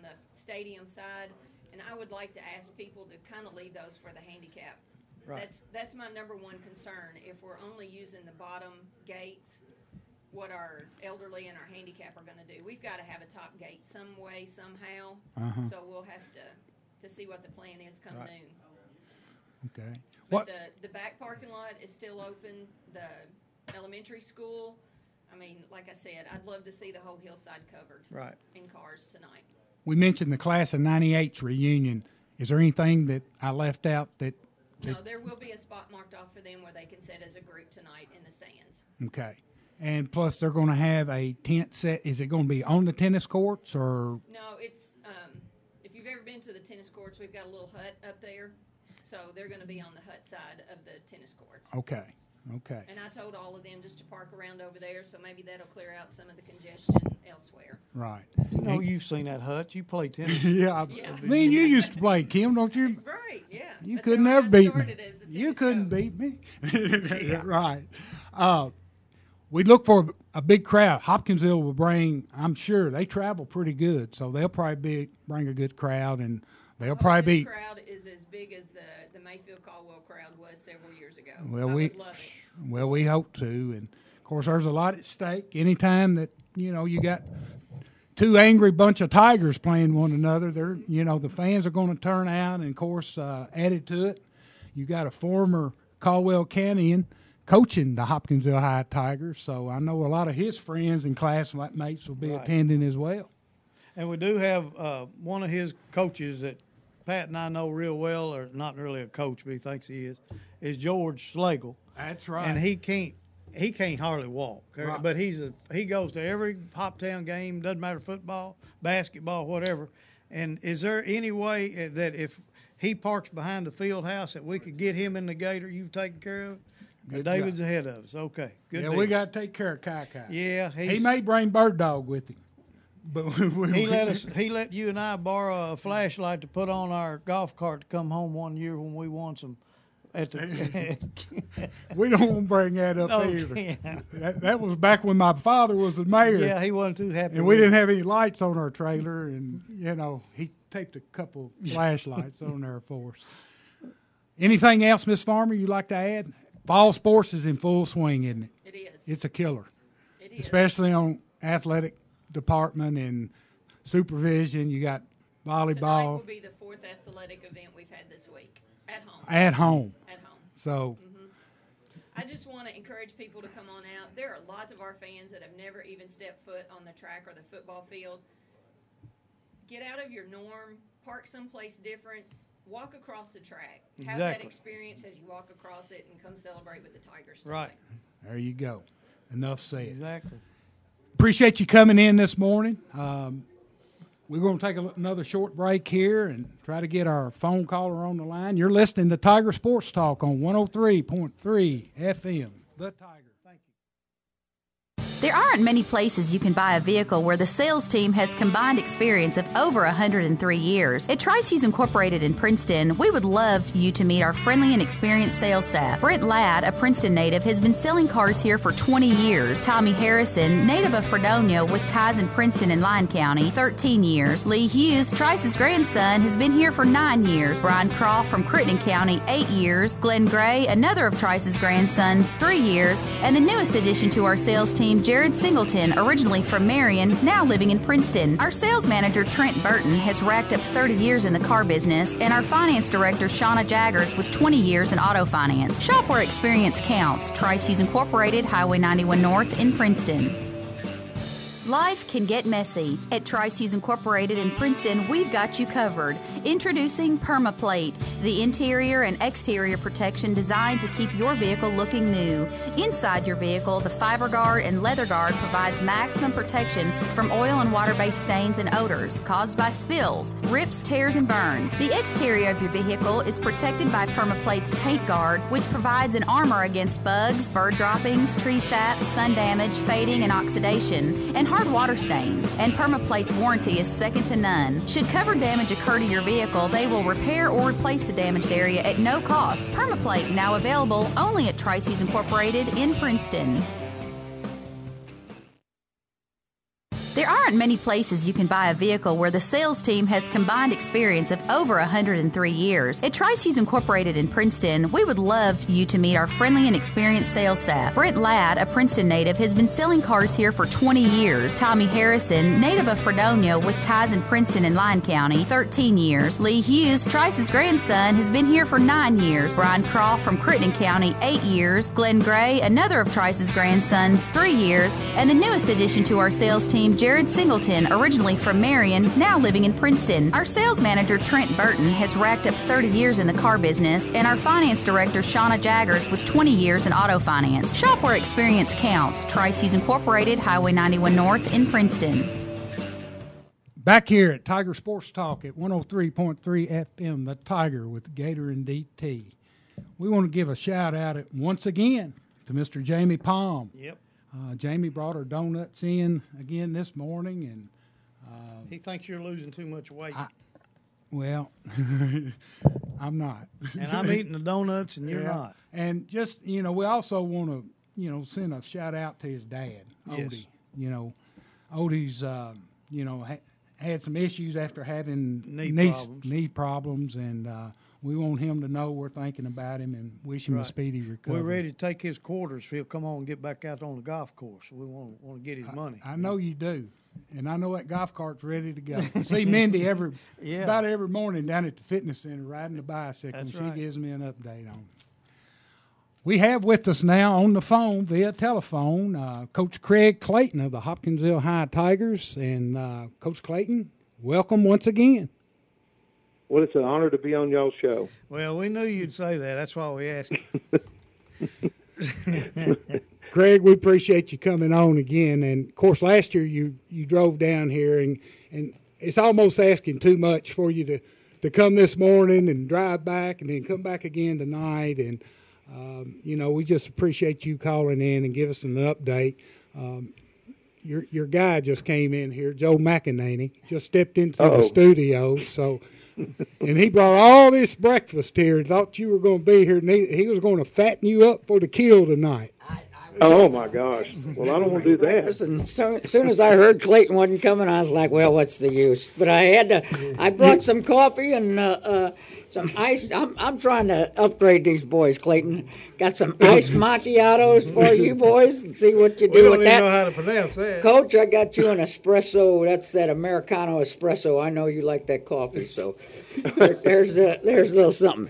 Speaker 6: the stadium side, and I would like to ask people to kind of leave those for the handicap.
Speaker 2: Right.
Speaker 6: That's my number one concern. If we're only using the bottom gates, what our elderly and our handicap are going to do. We've got to have a top gate some way, somehow. So we'll have to see what the plan is come
Speaker 2: Right.
Speaker 6: noon.
Speaker 1: Okay.
Speaker 6: But
Speaker 1: What?
Speaker 6: the back parking lot is still open. The elementary school, I mean, like I said, I'd love to see the whole hillside covered
Speaker 2: Right.
Speaker 6: in cars tonight.
Speaker 1: We mentioned the class of '98's reunion. Is there anything that I left out that?
Speaker 6: No, there will be a spot marked off for them where they can sit as a group tonight in the stands.
Speaker 1: Okay. And plus, they're going to have a tent set. Is it going to be on the tennis courts or?
Speaker 6: No, it's if you've ever been to the tennis courts, we've got a little hut up there, so they're going to be on the hut side of the tennis courts.
Speaker 1: Okay. Okay.
Speaker 6: And I told all of them just to park around over there, so maybe that'll clear out some of the congestion elsewhere.
Speaker 1: Right.
Speaker 2: You've seen that hut. You play tennis.
Speaker 1: Yeah.
Speaker 6: Yeah.
Speaker 1: Me and you used to play, Kim, don't you?
Speaker 6: Right, yeah.
Speaker 1: You
Speaker 6: That's
Speaker 1: could
Speaker 6: how
Speaker 1: never
Speaker 6: I
Speaker 1: beat me.
Speaker 6: started as a
Speaker 1: You
Speaker 6: tennis
Speaker 1: couldn't
Speaker 6: coach.
Speaker 1: beat me. Right. We look for a big crowd. Hopkinsville will bring, I'm sure, they travel pretty good, so they'll probably bring a good crowd, and they'll
Speaker 6: Hope
Speaker 1: probably
Speaker 6: this
Speaker 1: be.
Speaker 6: crowd is as big as the Mayfield Caldwell crowd was several years ago.
Speaker 1: Well,
Speaker 6: I
Speaker 1: we
Speaker 6: would love it.
Speaker 1: well we hope to, and of course there's a lot at stake. Anytime that you got two angry bunch of tigers playing one another, they're the fans are going to turn out, and of course added to it, you got a former Caldwell County coaching the Hopkinsville High Tigers, so I know a lot of his friends and classmates will be
Speaker 2: Right.
Speaker 1: attending as well.
Speaker 2: And we do have one of his coaches that Pat and I know real well, or not really a coach, but he thinks he is George Slagle.
Speaker 1: That's right.
Speaker 2: And he can't hardly walk.
Speaker 1: Right.
Speaker 2: But he goes to every Hoptown game, doesn't matter football, basketball, whatever. And is there any way that if he parks behind the field house that we could get him in the Gator you've taken care of?
Speaker 1: Good
Speaker 2: David's
Speaker 1: job.
Speaker 2: ahead of us. Okay. Good
Speaker 1: Yeah,
Speaker 2: deal.
Speaker 1: we got to take care of Kai.
Speaker 2: Yeah,
Speaker 1: He may bring Bird Dog with him, but
Speaker 2: He let you and I borrow a flashlight to put on our golf cart to come home one year when we won some at the.
Speaker 1: We don't want to bring that up either.
Speaker 2: yeah.
Speaker 1: That was back when my father was the mayor.
Speaker 2: Yeah, he wasn't too happy.
Speaker 1: And we didn't have any lights on our trailer, and he taped a couple flashlights on there for us. Anything else, Miss Farmer, you'd like to add? Fall sports is in full swing, isn't it?
Speaker 6: It is.
Speaker 1: It's a killer,
Speaker 6: It is.
Speaker 1: especially on athletic department and supervision. You got
Speaker 6: Tonight
Speaker 1: volleyball
Speaker 6: will be the fourth athletic event we've had this week at home.
Speaker 1: at home.
Speaker 6: At home.
Speaker 1: So
Speaker 6: I just want to encourage people to come on out. There are lots of our fans that have never even stepped foot on the track or the football field. Get out of your norm, park someplace different, walk across the track. Have that
Speaker 2: Exactly.
Speaker 6: experience as you walk across it and come celebrate with the Tigers tonight.
Speaker 2: Right.
Speaker 1: there you go. Enough said.
Speaker 2: Exactly.
Speaker 1: Appreciate you coming in this morning. We're going to take another short break here and try to get our phone caller on the line. You're listening to Tiger Sports Talk on 103.3 FM. The Tiger.
Speaker 2: Thank you.
Speaker 3: There aren't many places you can buy a vehicle where the sales team has combined experience of over 103 years. At Trice Hughes Incorporated in Princeton, we would love you to meet our friendly and experienced sales staff. Brent Ladd, a Princeton native, has been selling cars here for 20 years. Tommy Harrison, native of Fredonia with ties in Princeton and Lyon County, 13 years. Lee Hughes, Trice's grandson, has been here for 9 years. Brian Croft from Crittenden County, 8 years. Glenn Gray, another of Trice's grandsons, 3 years. And the newest addition to our sales team, Jared Singleton, originally from Marion, now living in Princeton. Our sales manager, Trent Burton, has racked up 30 years in the car business, and our finance director, Shauna Jaggers, with 20 years in auto finance. Shop where experience counts. Trice Hughes Incorporated, Highway 91 North in Princeton. Life can get messy. At Trice Hughes Incorporated in Princeton, we've got you covered. Introducing PermaPlate, the interior and exterior protection designed to keep your vehicle looking new. Inside your vehicle, the Fiber Guard and Leather Guard provides maximum protection from oil and water-based stains and odors caused by spills, rips, tears, and burns. The exterior of your vehicle is protected by PermaPlate's Paint Guard, which provides an armor against bugs, bird droppings, tree sap, sun damage, fading, and oxidation, and hard water stains. And PermaPlate's warranty is second to none. Should cover damage occur to your vehicle, they will repair or replace the damaged area at no cost. PermaPlate now available only at Trice Hughes Incorporated in Princeton. There aren't many places you can buy a vehicle where the sales team has combined experience of over 103 years. At Trice Hughes Incorporated in Princeton, we would love you to meet our friendly and experienced sales staff. Brent Ladd, a Princeton native, has been selling cars here for 20 years. Tommy Harrison, native of Fredonia with ties in Princeton and Lyon County, 13 years. Lee Hughes, Trice's grandson, has been here for 9 years. Brian Croft from Crittenden County, 8 years. Glenn Gray, another of Trice's grandsons, 3 years. And the newest addition to our sales team, Jared Singleton, originally from Marion, now living in Princeton. Our sales manager, Trent Burton, has racked up 30 years in the car business, and our finance director, Shauna Jaggers, with 20 years in auto finance. Shop where experience counts. Trice Hughes Incorporated, Highway 91 North in Princeton.
Speaker 1: Back here at Tiger Sports Talk at 103.3 FM, The Tiger with Gator and DT. We want to give a shout-out once again to Mr. Jamie Palm.
Speaker 2: Yep.
Speaker 1: Jamie brought her donuts in again this morning, and
Speaker 2: he thinks you're losing too much weight.
Speaker 1: Well, I'm not.
Speaker 2: And I'm eating the donuts, and you're not.
Speaker 1: And just, we also want to, send a shout-out to his dad, Odie.
Speaker 2: Yes.
Speaker 1: Odie's, had some issues after having knee problems, and we want him to know we're thinking about him and wish him a speedy recovery.
Speaker 2: We're ready to take his quarters if he'll come on and get back out on the golf course. We want to get his money.
Speaker 1: I know you do. And I know that golf cart's ready to go. See Mindy about every morning down at the fitness center riding the bicycle.
Speaker 2: That's
Speaker 1: and she gives me an update on it. We have with us now on the phone, via telephone, Coach Craig Clayton of the Hopkinsville High Tigers. And Coach Clayton, welcome once again.
Speaker 7: Well, it's an honor to be on y'all's show.
Speaker 2: Well, we knew you'd say that. That's why we asked
Speaker 1: you. Craig, we appreciate you coming on again. And, of course, last year you drove down here, and it's almost asking too much for you to come this morning and drive back and then come back again tonight. And, we just appreciate you calling in and give us an update. Your guy just came in here, Joe McEnany, just stepped into the studio, so – and he brought all this breakfast here and thought you were going to be here, and he was going to fatten you up for the kill tonight.
Speaker 7: Oh, my gosh. Well, I don't want to do that.
Speaker 8: And as soon as I heard Clayton wasn't coming, I was like, well, what's the use? But I brought some coffee and some ice. I'm trying to upgrade these boys, Clayton. Got some iced macchiatos for you boys and see what you do with that.
Speaker 2: We don't even know how to pronounce that.
Speaker 8: Coach, I got you an espresso. That's that Americano espresso. I know you like that coffee, so there's a little something.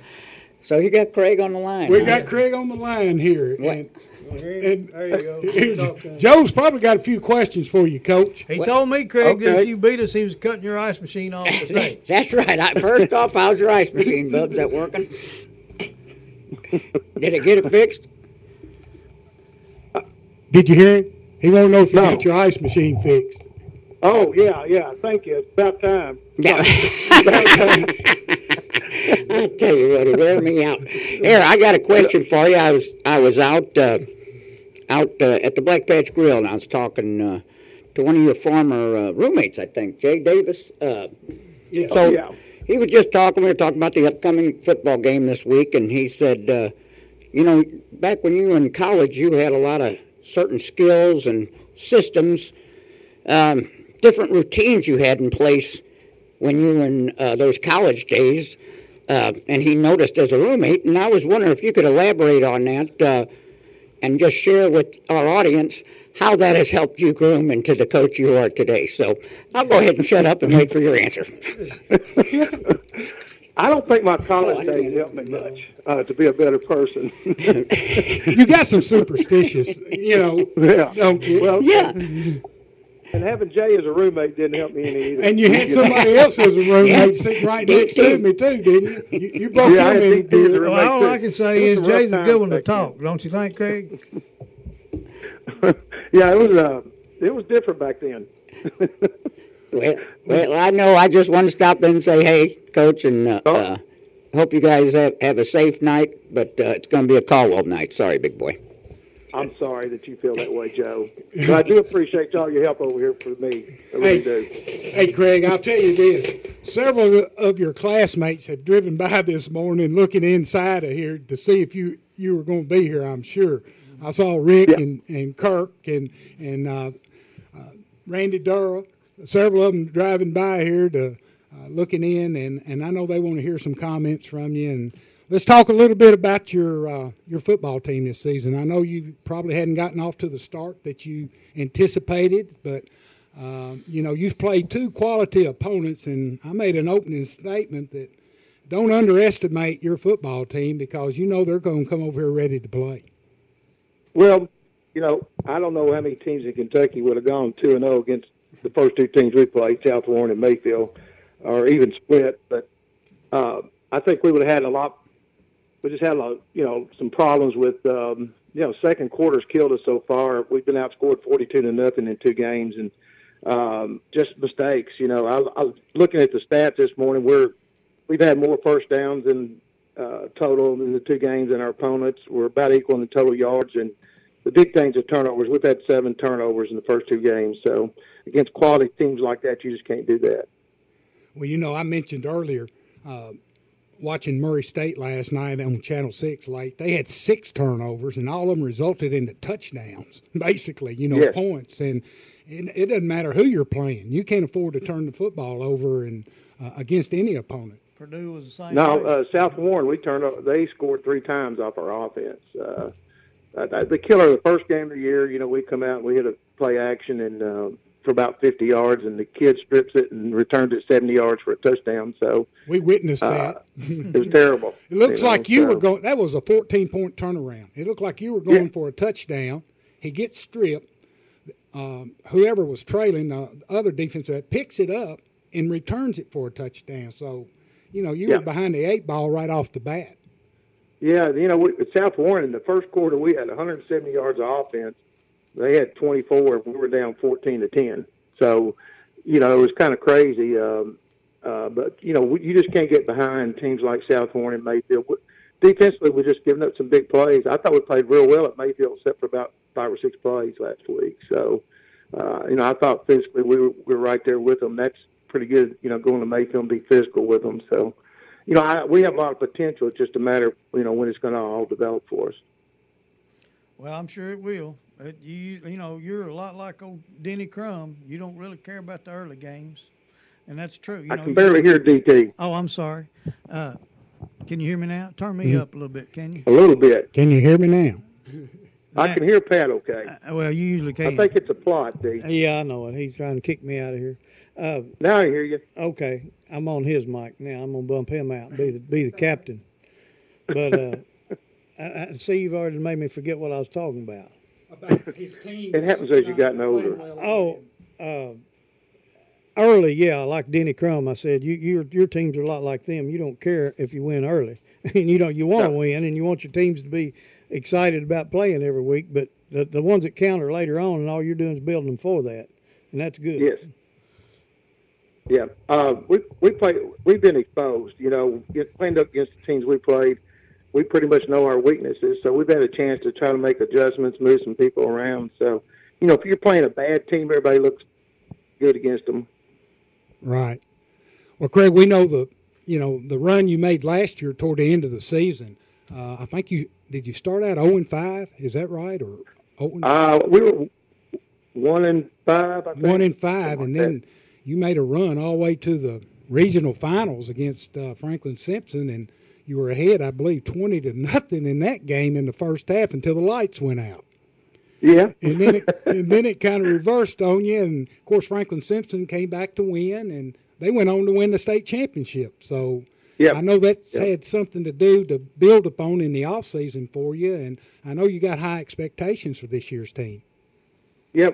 Speaker 8: So you got Craig on the line.
Speaker 1: We got Craig on the line here.
Speaker 8: What?
Speaker 1: And
Speaker 2: there you go.
Speaker 1: Joe's probably got a few questions for you, Coach.
Speaker 2: He told me, Craig, that if you beat us, he was cutting your ice machine off the stage.
Speaker 8: That's right. First off, how's your ice machine, Bubs? Is that working? Did it get it fixed?
Speaker 1: Did you hear him? He won't know if you got your ice machine fixed.
Speaker 7: Oh, yeah. Thank you. It's about time.
Speaker 8: Yeah. I tell you what, it wear me out. Here, I got a question for you. I was out at the Black Patch Grill, and I was talking to one of your former roommates, I think, Jay Davis. He was just talking. We were talking about the upcoming football game this week, and he said, back when you were in college, you had a lot of certain skills and systems, different routines you had in place when you were in those college days. And he noticed as a roommate, and I was wondering if you could elaborate on that and just share with our audience how that has helped you groom into the coach you are today. So I'll go ahead and shut up and wait for your answer.
Speaker 7: I don't think my college days helped me much to be a better person.
Speaker 1: You got some superstitious, don't you?
Speaker 7: Well,
Speaker 8: yeah.
Speaker 7: And having Jay as a roommate didn't help me any either.
Speaker 1: And you had somebody else as a roommate sitting right next to me too, didn't you? You broke
Speaker 7: Yeah, I
Speaker 1: him
Speaker 7: had
Speaker 1: in
Speaker 7: DT as a
Speaker 1: good.
Speaker 7: roommate.
Speaker 2: Well, all I can say is Jay's a good one to
Speaker 7: back then.
Speaker 2: talk, don't you think, Craig?
Speaker 7: Yeah, it was different back then.
Speaker 8: Well, I know. I just want to stop in and say, hey, Coach, and hope you guys have a safe night. But it's going to be a Caldwell night. Sorry, big boy.
Speaker 7: I'm sorry that you feel that way, Joe. But I do appreciate all your help over here for me. I really do.
Speaker 1: Hey, Craig, I'll tell you this. Several of your classmates have driven by this morning looking inside of here to see if you were going to be here, I'm sure. I saw Rick and Kirk and Randy Durrell, several of them driving by here to looking in, and I know they want to hear some comments from you. And let's talk a little bit about your football team this season. I know you probably hadn't gotten off to the start that you anticipated, but you've played two quality opponents, and I made an opening statement that don't underestimate your football team because you know they're going to come over here ready to play.
Speaker 7: Well, I don't know how many teams in Kentucky would have gone 2-0 against the first two teams we played, South Warren and Mayfield, or even split. But I think we would have had a lot. We just had some problems with second quarter's killed us so far. We've been outscored 42-0 in two games, and just mistakes. I was looking at the stats this morning. We've had more first downs than total in the two games than our opponents. We're about equal in the total yards, and the big things are turnovers. We've had 7 turnovers in the first two games. So against quality teams like that, you just can't do that.
Speaker 1: Well, I mentioned earlier watching Murray State last night on Channel 6 late. They had 6 turnovers, and all of them resulted into touchdowns, basically,
Speaker 7: Yes.
Speaker 1: points. And it doesn't matter who you're playing. You can't afford to turn the football over and against any opponent.
Speaker 2: Purdue was the same.
Speaker 7: No, South Warren, they scored 3 times off our offense. The killer of the first game of the year, we come out and we hit a play action and for about 50 yards, and the kid strips it and returns it 70 yards for a touchdown. So
Speaker 1: we witnessed that.
Speaker 7: It was terrible.
Speaker 1: It looks like you were going. That was a 14-point turnaround. It looked like you were going for a touchdown. He gets stripped. Whoever was trailing, the other defensive picks it up and returns it for a touchdown. So, you were behind the 8 ball right off the bat.
Speaker 7: Yeah, at South Warren in the first quarter, we had 170 yards of offense. They had 24. We were down 14-10. So, it was kind of crazy. But you just can't get behind teams like South Warren and Mayfield. Defensively, we're just giving up some big plays. I thought we played real well at Mayfield, except for about 5 or 6 plays last week. So, I thought physically we were right there with them. That's pretty good. Going to Mayfield and be physical with them. So. We have a lot of potential. It's just a matter of, when it's going to all develop for us.
Speaker 2: Well, I'm sure it will. You're a lot like old Denny Crum. You don't really care about the early games, and that's true.
Speaker 7: I can barely hear DT.
Speaker 2: Oh, I'm sorry. Can you hear me now? Turn me up a little bit, can you?
Speaker 7: A little bit.
Speaker 1: Can you hear me now?
Speaker 7: I can hear Pat okay.
Speaker 2: Well, you usually can.
Speaker 7: I think it's a plot, D.
Speaker 2: Yeah, I know it. He's trying to kick me out of here.
Speaker 7: Now I hear you.
Speaker 2: Okay, I'm on his mic now. I'm gonna bump him out and be the captain. But I see you've already made me forget what I was talking about.
Speaker 1: About his team.
Speaker 7: It happens as you've gotten older.
Speaker 2: Early, yeah, like Denny Crum. I said your teams are a lot like them. You don't care if you win early, and you want to win, and you want your teams to be excited about playing every week. But the ones that count are later on, and all you're doing is building them for that, and that's good.
Speaker 7: Yes. Yeah, we've been exposed. Playing up against the teams we played, we pretty much know our weaknesses. So we've had a chance to try to make adjustments, move some people around. So, if you're playing a bad team, everybody looks good against them.
Speaker 1: Right. Well, Craig, we know the run you made last year toward the end of the season. I think did you start out 0-5? Is that right, or 0?
Speaker 7: We were 1-5. I think.
Speaker 1: 1-5, and then you made a run all the way to the regional finals against Franklin Simpson, and you were ahead, I believe, 20-0 in that game in the first half until the lights went out.
Speaker 7: Yeah.
Speaker 1: And then it kind of reversed on you, and of course Franklin Simpson came back to win, and they went on to win the state championship. So I know that's had something to do to build upon in the off season for you, and I know you got high expectations for this year's team.
Speaker 7: Yeah,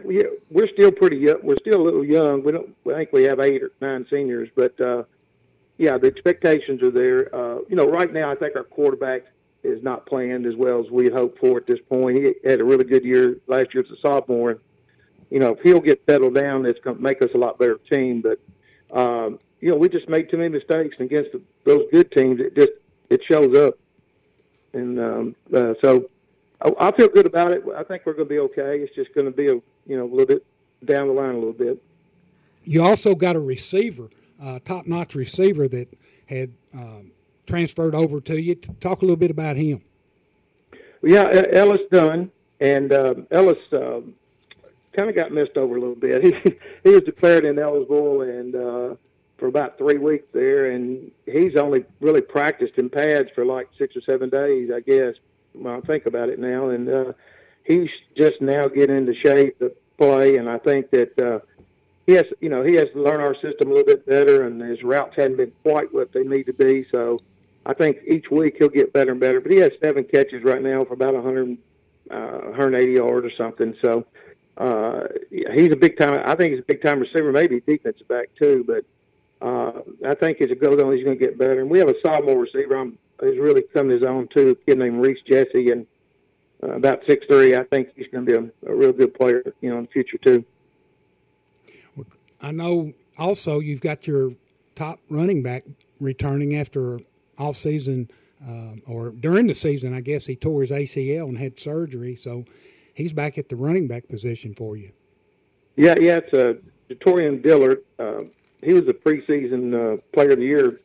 Speaker 7: we're still pretty young. We're still a little young. I think we have 8 or 9 seniors, but yeah, the expectations are there. Right now I think our quarterback is not playing as well as we had hoped for at this point. He had a really good year last year as a sophomore. If he'll get settled down, it's going to make us a lot better team. But we just made too many mistakes against those good teams. It shows up, and so I feel good about it. I think we're going to be okay. It's just going to be a little bit down the line a little bit.
Speaker 1: You also got a receiver, top-notch receiver that had transferred over to you. Talk a little bit about him.
Speaker 7: Yeah, Ellis Dunn, and Ellis kind of got missed over a little bit. He was declared ineligible and for about 3 weeks there, and he's only really practiced in pads for like 6 or 7 days, I guess, when I think about it now. And he's just now getting into shape to play, and I think that he has to learn our system a little bit better, and his routes hadn't been quite what they need to be. So I think each week he'll get better and better. But he has 7 catches right now for about 180 yards or something. So he's a big time. I think he's a big time receiver, maybe defensive back too. But I think as it goes on, he's going to get better. And we have a sophomore receiver who's really coming his own too. A kid named Reese Jesse, and about 6'3". I think he's going to be a real good player, in the future too.
Speaker 1: I know also you've got your top running back returning after off season or during the season. I guess he tore his ACL and had surgery, so he's back at the running back position for you. Yeah,
Speaker 7: it's Jatorian Dillard. He was a preseason player of the year,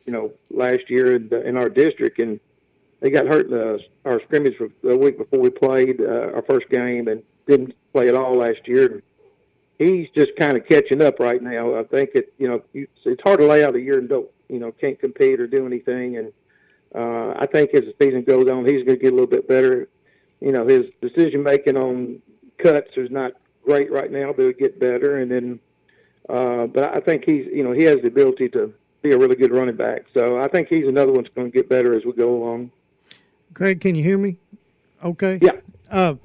Speaker 7: last year in our district, and he got hurt in our scrimmage for the week before we played our first game and didn't play at all last year. He's just kind of catching up right now. I think it's hard to lay out a year and can't compete or do anything. And I think as the season goes on, he's going to get a little bit better. His decision making on cuts is not great right now, but it'll get better. And then, but I think he has the ability to be a really good running back. So I think he's another one that's going to get better as we go along.
Speaker 2: Craig, can you hear me? Okay.
Speaker 7: Yeah.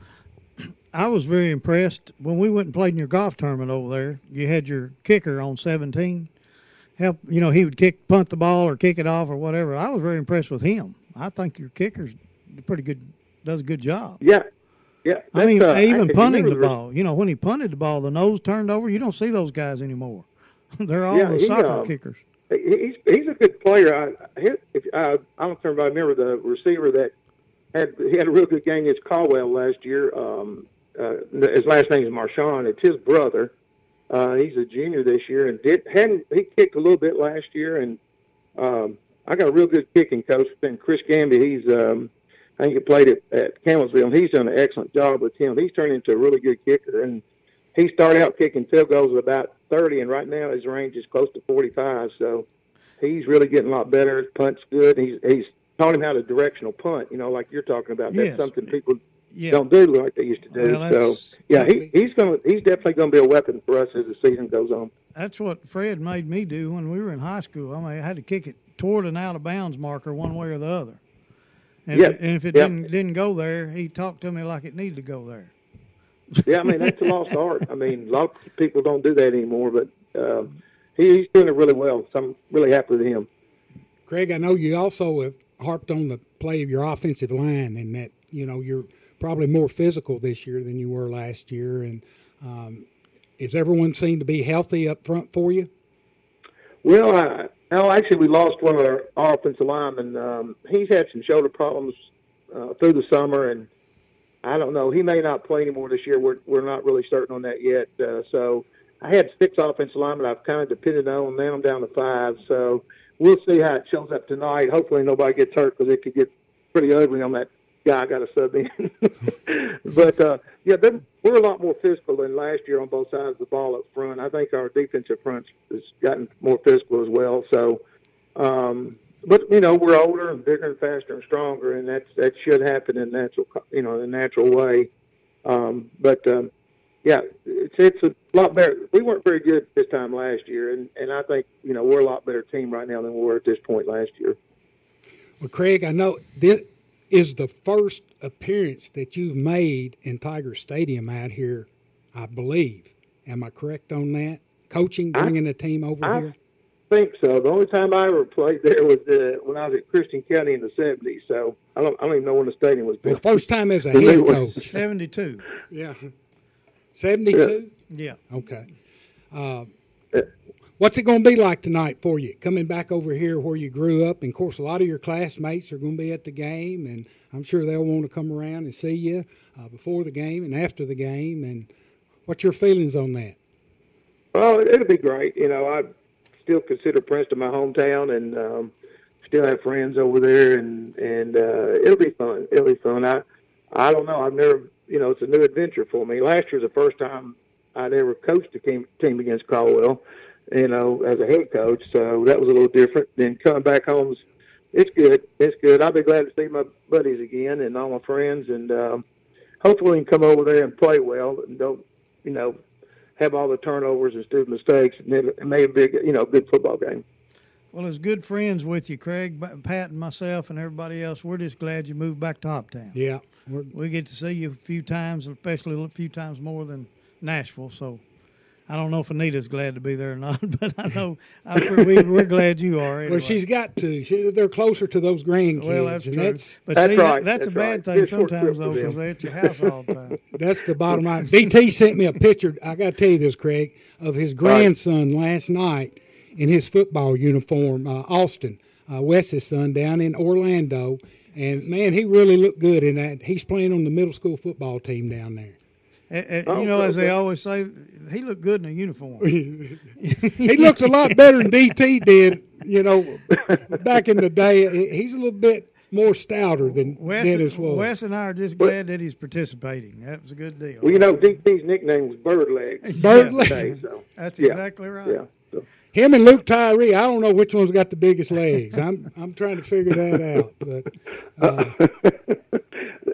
Speaker 2: I was very impressed when we went and played in your golf tournament over there. You had your kicker on 17. He would punt the ball or kick it off or whatever. I was very impressed with him. I think your kicker's pretty good, does a good job.
Speaker 7: Yeah.
Speaker 2: I mean, even punting the ball. When he punted the ball, the nose turned over. You don't see those guys anymore. They're all the soccer kickers.
Speaker 7: He's a good player. I don't know if everybody remember the receiver that he had a real good game against Caldwell last year. His last name is Marshawn. It's his brother. He's a junior this year, and he kicked a little bit last year. And I got a real good kicking coach, and Chris Gamby. I think he played at Campbellsville, and he's done an excellent job with him. He's turned into a really good kicker, and he started out kicking field goals at about 30, and right now his range is close to 45. So he's really getting a lot better. His punt's good. He's taught him how to directional punt. Like you're talking about. That's something people don't do like they used to do. Well, so he's definitely going to be a weapon for us as the season goes on.
Speaker 2: That's what Fred made me do when we were in high school. I had to kick it toward an out of bounds marker one way or the other. And if it didn't go there, he talked to me like it needed to go there.
Speaker 7: Yeah, that's a lost art. A lot of people don't do that anymore, but he's doing it really well. So I'm really happy with him.
Speaker 1: Craig, I know you also have harped on the play of your offensive line, and that you're probably more physical this year than you were last year. And is everyone seem to be healthy up front for you?
Speaker 7: Well, actually, we lost one of our offensive linemen. He's had some shoulder problems through the summer, and I don't know. He may not play anymore this year. We're not really certain on that yet. So I had 6 offensive linemen I've kind of depended on. Now I'm down to 5. So we'll see how it shows up tonight. Hopefully nobody gets hurt because it could get pretty ugly on that guy I got to sub in. But, we're a lot more physical than last year on both sides of the ball up front. I think our defensive front has gotten more physical as well. So, but we're older and bigger and faster and stronger, and that should happen in a natural way. It's a lot better. We weren't very good this time last year, and I think we're a lot better team right now than we were at this point last year.
Speaker 1: Well, Craig, I know this is the first appearance that you've made in Tiger Stadium out here I believe. Am I correct on that? Coaching, bringing a team over here?
Speaker 7: I think so. The only time I ever played there was when I was at Christian County in the 70s. So I don't even know when the stadium was built.
Speaker 1: The first time as a head coach.
Speaker 2: 72.
Speaker 1: Yeah. 72?
Speaker 2: Yeah.
Speaker 1: Okay. What's it going to be like tonight for you, coming back over here where you grew up? And, of course, a lot of your classmates are going to be at the game, and I'm sure they'll want to come around and see you before the game and after the game. And what's your feelings on that?
Speaker 7: Well, it'll be great. I still consider Princeton my hometown, and still have friends over there, and it'll be fun. It'll be fun. I don't know. I've never, it's a new adventure for me. Last year's the first time I'd ever coached a team against Caldwell, as a head coach. So that was a little different. Then coming back home, it's good. It's good. I'll be glad to see my buddies again and all my friends, and hopefully we can come over there and play well and don't, have all the turnovers and stupid mistakes, and it made a big, good football game.
Speaker 2: Well, as good friends with you, Craig, Pat and myself and everybody else, we're just glad you moved back to Hoptown.
Speaker 1: Yeah.
Speaker 2: We get to see you a few times, especially a few times more than Nashville. So I don't know if Anita's glad to be there or not, but I know we're glad you are. Anyway.
Speaker 1: Well, she's got to. They're closer to those grandkids.
Speaker 2: Well, that's true.
Speaker 7: That's right.
Speaker 2: That's a bad thing sometimes, though, because they're at your house all the time.
Speaker 1: That's the bottom line. DT sent me a picture, I got to tell you this, Craig, of his grandson last night in his football uniform, Austin, Wes's son, down in Orlando. And, man, he really looked good in that. He's playing on the middle school football team down there.
Speaker 2: As they always say, he looked good in a uniform.
Speaker 1: He looked a lot better than DT did, back in the day. He's a little bit more stouter than Dennis was.
Speaker 2: Wes and I are just glad that he's participating. That was a good deal.
Speaker 7: Well, DT's nickname was Birdleg.
Speaker 1: Birdleg.
Speaker 2: So. That's exactly right.
Speaker 7: Yeah. So.
Speaker 1: Him and Luke Tyree, I don't know which one's got the biggest legs. I'm trying to figure that out. But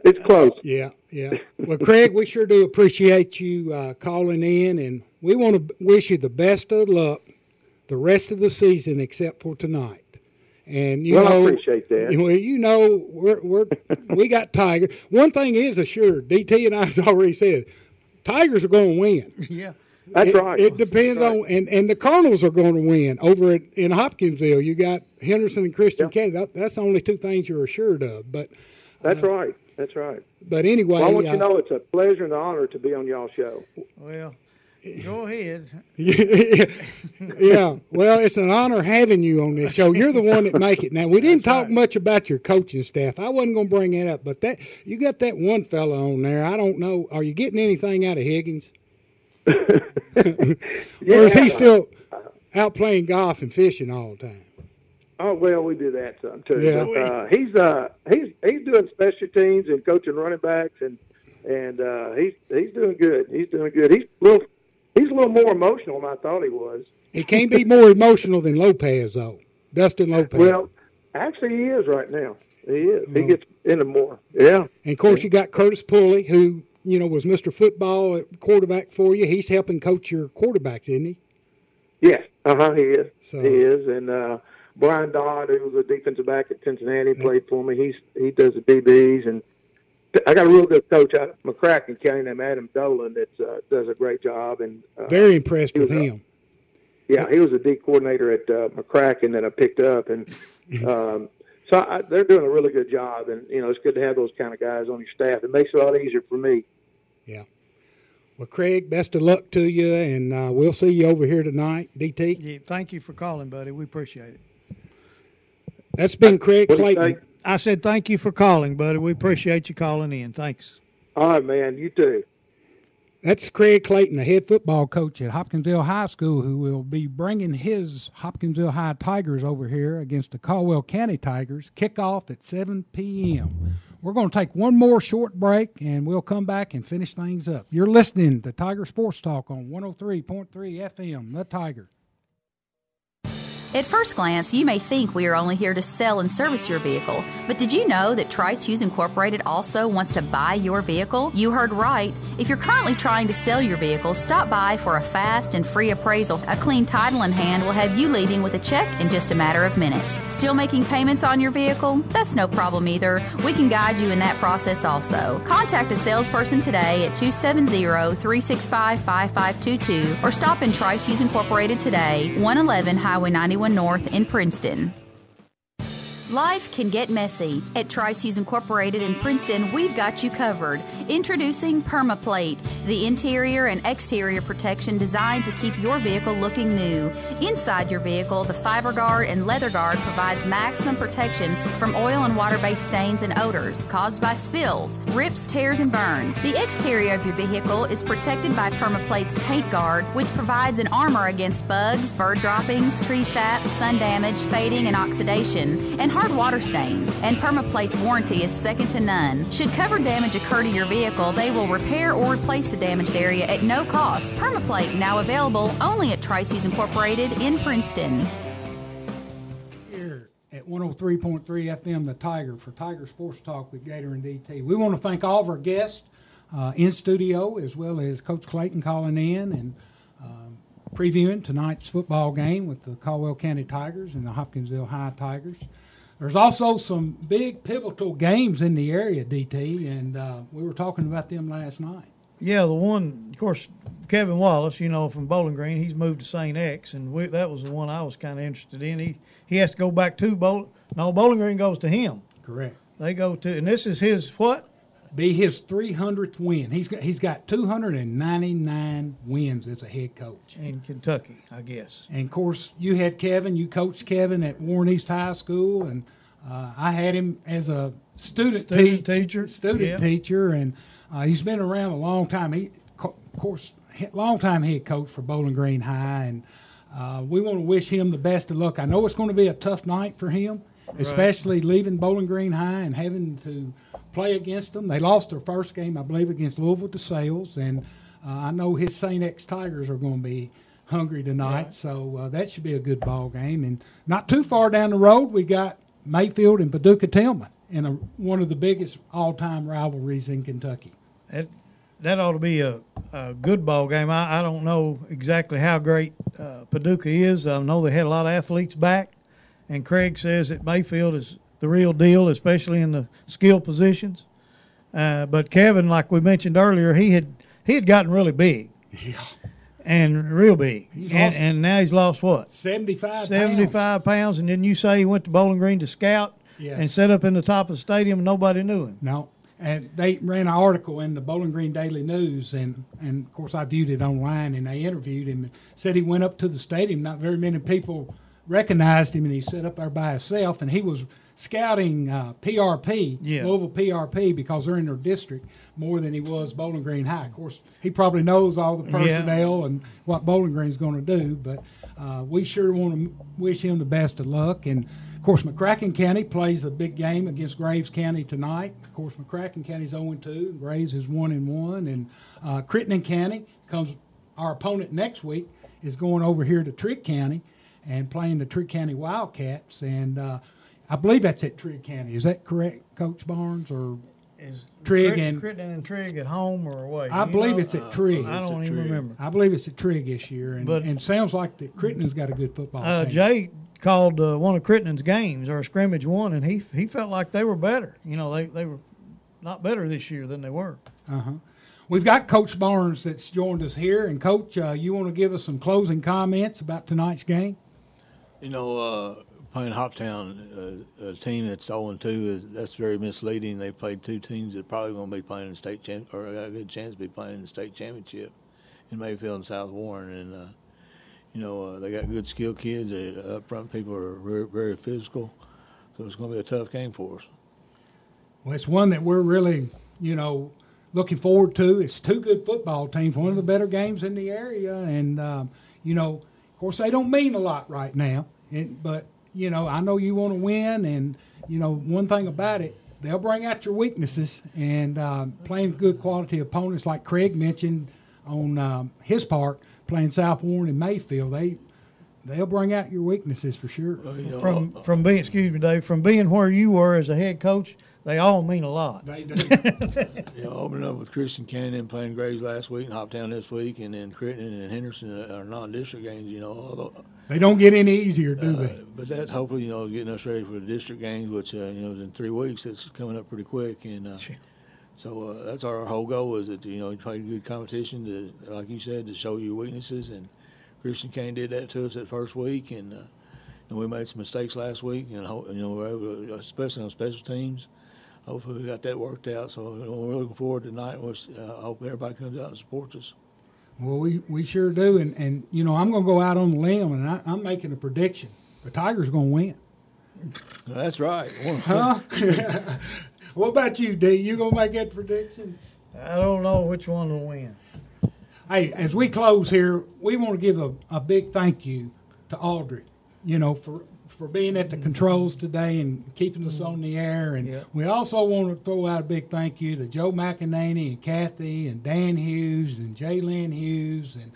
Speaker 7: it's close.
Speaker 1: Yeah. Well, Craig, we sure do appreciate you calling in, and we want to wish you the best of luck the rest of the season except for tonight. And
Speaker 7: I appreciate that.
Speaker 1: We got Tigers. One thing is assured, DT and I has already said, Tigers are going to win.
Speaker 2: Yeah.
Speaker 7: That's right.
Speaker 1: It depends on, and the Cardinals are going to win over in Hopkinsville. You got Henderson and Christian County. That's the only two things you're assured of. But
Speaker 7: that's right. That's right.
Speaker 1: But anyway,
Speaker 7: I want you to know it's a pleasure and an honor to be on y'all's show.
Speaker 2: Well, go ahead.
Speaker 1: Yeah. Well, it's an honor having you on this show. You're the one that make it. Now, we didn't talk much about your coaching staff. I wasn't going to bring that up, but you got that one fella on there. I don't know. Are you getting anything out of Higgins? Or is he still out playing golf and fishing all the time?
Speaker 7: Oh well, we do that some too.
Speaker 1: Yeah.
Speaker 7: So, he's doing special teams and coaching running backs, and he's doing good. He's doing good. He's a little more emotional than I thought he was.
Speaker 1: He can't be more emotional than Lopez, though. Dustin Lopez.
Speaker 7: Well, actually, he is right now. He is. He gets into more. Yeah.
Speaker 1: And of course, you got Curtis Pulley, who was Mr. Football quarterback for you. He's helping coach your quarterbacks, isn't he?
Speaker 7: Yes. He is.
Speaker 1: So,
Speaker 7: he is. And Brian Dodd, who was a defensive back at Cincinnati, played for me. He does the DBs, and I got a real good coach out of McCracken County named Adam Dolan that does a great job. And
Speaker 1: very impressed with him.
Speaker 7: Yeah, he was a D coordinator at McCracken that I picked up, and they're doing a really good job. And it's good to have those kind of guys on your staff. It makes it a lot easier for me.
Speaker 1: Yeah. Well, Craig, best of luck to you, and we'll see you over here tonight. DT.
Speaker 2: Yeah, thank you for calling, buddy. We appreciate it.
Speaker 1: That's been Craig Clayton.
Speaker 2: I said thank you for calling, buddy. We appreciate you calling in. Thanks.
Speaker 7: All right, man. You too.
Speaker 1: That's Craig Clayton, the head football coach at Hopkinsville High School, who will be bringing his Hopkinsville High Tigers over here against the Caldwell County Tigers. Kickoff at 7 p.m. We're going to take one more short break, and we'll come back and finish things up. You're listening to Tiger Sports Talk on 103.3 FM, The Tiger.
Speaker 3: At first glance, you may think we are only here to sell and service your vehicle, but did you know that Trice Hughes Incorporated also wants to buy your vehicle? You heard right. If you're currently trying to sell your vehicle, stop by for a fast and free appraisal. A clean title in hand will have you leaving with a check in just a matter of minutes. Still making payments on your vehicle? That's no problem either. We can guide you in that process also. Contact a salesperson today at 270-365-5522 or stop in Trice Hughes Incorporated today, 111 Highway 91 North in Princeton. Life can get messy. At Trice Hughes Incorporated in Princeton, we've got you covered. Introducing PermaPlate, the interior and exterior protection designed to keep your vehicle looking new. Inside your vehicle, the FiberGuard and LeatherGuard provides maximum protection from oil and water-based stains and odors caused by spills, rips, tears, and burns. The exterior of your vehicle is protected by PermaPlate's Paint Guard, which provides an armor against bugs, bird droppings, tree sap, sun damage, fading, and oxidation, and hard water stains. And PermaPlate's warranty is second to none. Should cover damage occur to your vehicle, they will repair or replace the damaged area at no cost. PermaPlate now available only at Trice Hughes Incorporated in Princeton.
Speaker 1: Here at 103.3 FM, The Tiger, for Tiger Sports Talk with Gator and DT. We want to thank all of our guests in studio, as well as Coach Clayton calling in and previewing tonight's football game with the Caldwell County Tigers and the Hopkinsville High Tigers. There's also some big pivotal games in the area, DT, and we were talking about them last night.
Speaker 2: Yeah, the one, of course, Kevin Wallace, from Bowling Green, he's moved to St. X, and that was the one I was kind of interested in. He has to go back to Bowling Green goes to him.
Speaker 1: Correct.
Speaker 2: They go to, and this is his what?
Speaker 1: Be his 300th win. He's got 299 wins as a head coach
Speaker 2: in Kentucky, I guess.
Speaker 1: And of course, you coached Kevin at Warren East High School, and I had him as a student teacher, and he's been around a long time. He, of course, long-time head coach for Bowling Green High, and we want to wish him the best of luck. I know it's going to be a tough night for him, especially leaving Bowling Green High and having to play against them. They lost their first game, I believe, against Louisville DeSales, and I know his St. X Tigers are going to be hungry tonight, so that should be a good ball game. And not too far down the road, we got Mayfield and Paducah Tillman in one of the biggest all-time rivalries in Kentucky.
Speaker 2: That ought to be a good ball game. I don't know exactly how great Paducah is. I know they had a lot of athletes back, and Craig says that Mayfield is the real deal, especially in the skill positions. But Kevin, like we mentioned earlier, he had gotten really big.
Speaker 1: Yeah.
Speaker 2: And real big. And now he's lost what?
Speaker 1: 75
Speaker 2: pounds. And then you say he went to Bowling Green to scout and set up in the top of the stadium and nobody knew him.
Speaker 1: No. And they ran an article in the Bowling Green Daily News, and of course I viewed it online, and they interviewed him and said he went up to the stadium. Not very many people recognized him, and he sat up there by himself, and he was scouting PRP, Louisville PRP, because they're in their district more than he was Bowling Green High. Of course, he probably knows all the personnel and what Bowling Green's going to do, but we sure want to wish him the best of luck. And, of course, McCracken County plays a big game against Graves County tonight. Of course, McCracken County's 0-2, Graves is 1-1, and Crittenden County our opponent next week is going over here to Trigg County and playing the Trigg County Wildcats, and I believe that's at Trigg County. Is that correct, Coach Barnes? Or
Speaker 2: is
Speaker 1: Trigg
Speaker 2: Crittenden and Trigg at home or away?
Speaker 1: I believe it's at Trigg.
Speaker 2: I don't even remember.
Speaker 1: I believe it's at Trigg this year, and sounds like that Crittenden's got a good football team.
Speaker 2: Jay called one of Crittenden's games, or a scrimmage one, and he felt like they were better. They were not better this year than they were.
Speaker 1: We've got Coach Barnes that's joined us here, and Coach, you want to give us some closing comments about tonight's game?
Speaker 9: Playing Hoptown, a team that's 0-2, that's very misleading. They played two teams that are probably going to be playing in the state or got a good chance to be playing in the state championship in Mayfield and South Warren. And they got good skilled kids. Up front people are very, very physical, so it's going to be a tough game for us.
Speaker 1: Well, it's one that we're really, looking forward to. It's two good football teams, one of the better games in the area, and of course they don't mean a lot right now, but. I know you want to win, and, one thing about it, they'll bring out your weaknesses, and playing good quality opponents like Craig mentioned on his part, playing South Warren and Mayfield, they'll bring out your weaknesses for sure.
Speaker 2: From being, excuse me, Dave, from being where you were as a head coach, they all mean a lot.
Speaker 1: They do.
Speaker 9: Opening up with Christian Canyon playing Graves last week and Hoptown this week, and then Crittenden and Henderson are non-district games. Although
Speaker 1: they don't get any easier, do they?
Speaker 9: But that's hopefully getting us ready for the district games, which is in 3 weeks. It's coming up pretty quick, and so that's our whole goal is that you play good competition to, like you said, to show your weaknesses. And Christian Canyon did that to us that first week, and we made some mistakes last week, and we're able to, especially on special teams. Hopefully we got that worked out. So we're looking forward to tonight. I hope everybody comes out and supports us.
Speaker 1: Well, we sure do. And I'm going to go out on the limb, and I'm making a prediction. The Tigers are going to win.
Speaker 9: That's right.
Speaker 1: Huh? What about you, D? You going to make that prediction?
Speaker 2: I don't know which one will win.
Speaker 1: Hey, as we close here, we want to give a big thank you to Audrey, for being at the controls today and keeping us on the air. And we also want to throw out a big thank you to Joe McEnany and Kathy and Dan Hughes and Jaylyn Hughes and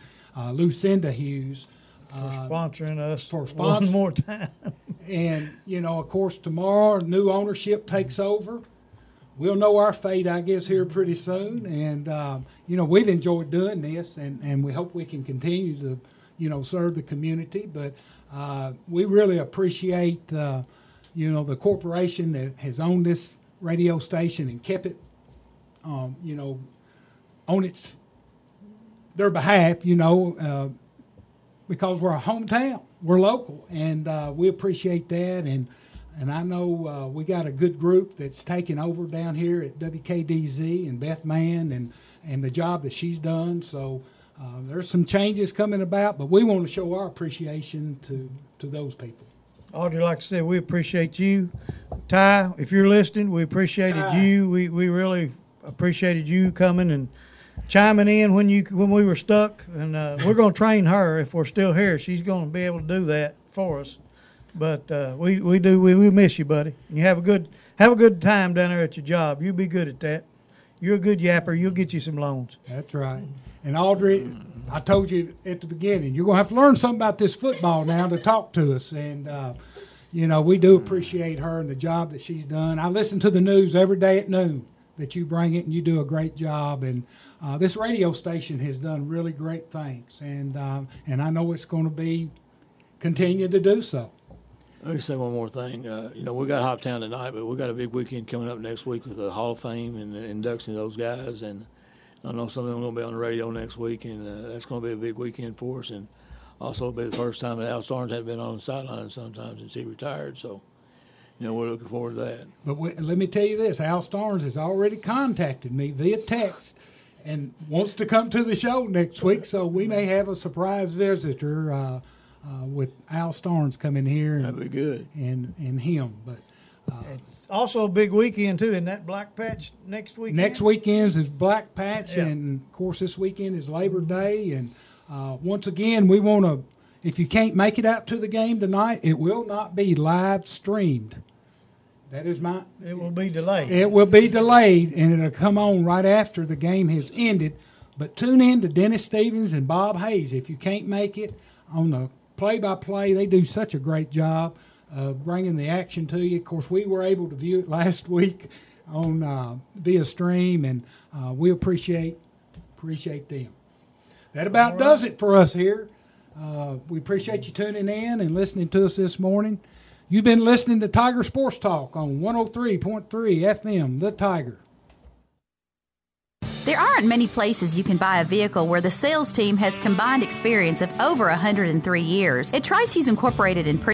Speaker 1: Lucinda Hughes.
Speaker 2: For sponsoring us
Speaker 1: one
Speaker 2: more time.
Speaker 1: And, of course, tomorrow new ownership takes over. We'll know our fate, I guess, here pretty soon. And, we've enjoyed doing this, and we hope we can continue to, serve the community. But we really appreciate, the corporation that has owned this radio station and kept it, on their behalf, because we're a hometown. We're local, and we appreciate that. And I know we got a good group that's taking over down here at WKDZ, and Beth Mann and the job that she's done. So there's some changes coming about, but we want to show our appreciation to those people.
Speaker 2: Audrey, like I said, we appreciate you. Ty, if you're listening, we appreciated you. We really appreciated you coming and chiming in when we were stuck. And we're going to train her if we're still here. She's going to be able to do that for us. But we miss you, buddy. And you have a good time down there at your job. You'll be good at that. You're a good yapper. You'll get you some loans.
Speaker 1: That's right. And Audrey, I told you at the beginning, you're going to have to learn something about this football now to talk to us. And, we do appreciate her and the job that she's done. I listen to the news every day at noon that you bring it, and you do a great job. And this radio station has done really great things. And I know it's going to continue to do so.
Speaker 9: Let me say one more thing. We got Hoptown tonight, but we got a big weekend coming up next week with the Hall of Fame and the induction of those guys. And I know some of them are going to be on the radio next week, and that's going to be a big weekend for us. And also it'll be the first time that Al Starnes had been on the sideline sometimes since he retired. So, we're looking forward to that.
Speaker 1: But let me tell you this. Al Starnes has already contacted me via text and wants to come to the show next week. So we may have a surprise visitor with Al Starnes coming here.
Speaker 9: That'd be good.
Speaker 1: And him. But
Speaker 2: it's also a big weekend, too. Isn't that Black Patch next weekend?
Speaker 1: Next weekend is Black Patch, and, of course, this weekend is Labor Day. And once again, we want to, if you can't make it out to the game tonight, it will not be live streamed. That is
Speaker 2: It will be delayed.
Speaker 1: It will be delayed, and it'll come on right after the game has ended. But tune in to Dennis Stevens and Bob Hayes if you can't make it on the play-by-play. They do such a great job of bringing the action to you. Of course, we were able to view it last week on via stream, and we appreciate them. That about does it for us here. We appreciate you tuning in and listening to us this morning. You've been listening to Tiger Sports Talk on 103.3 FM, The Tiger.
Speaker 3: There aren't many places you can buy a vehicle where the sales team has combined experience of over 103 years. At Trice Hughes Incorporated in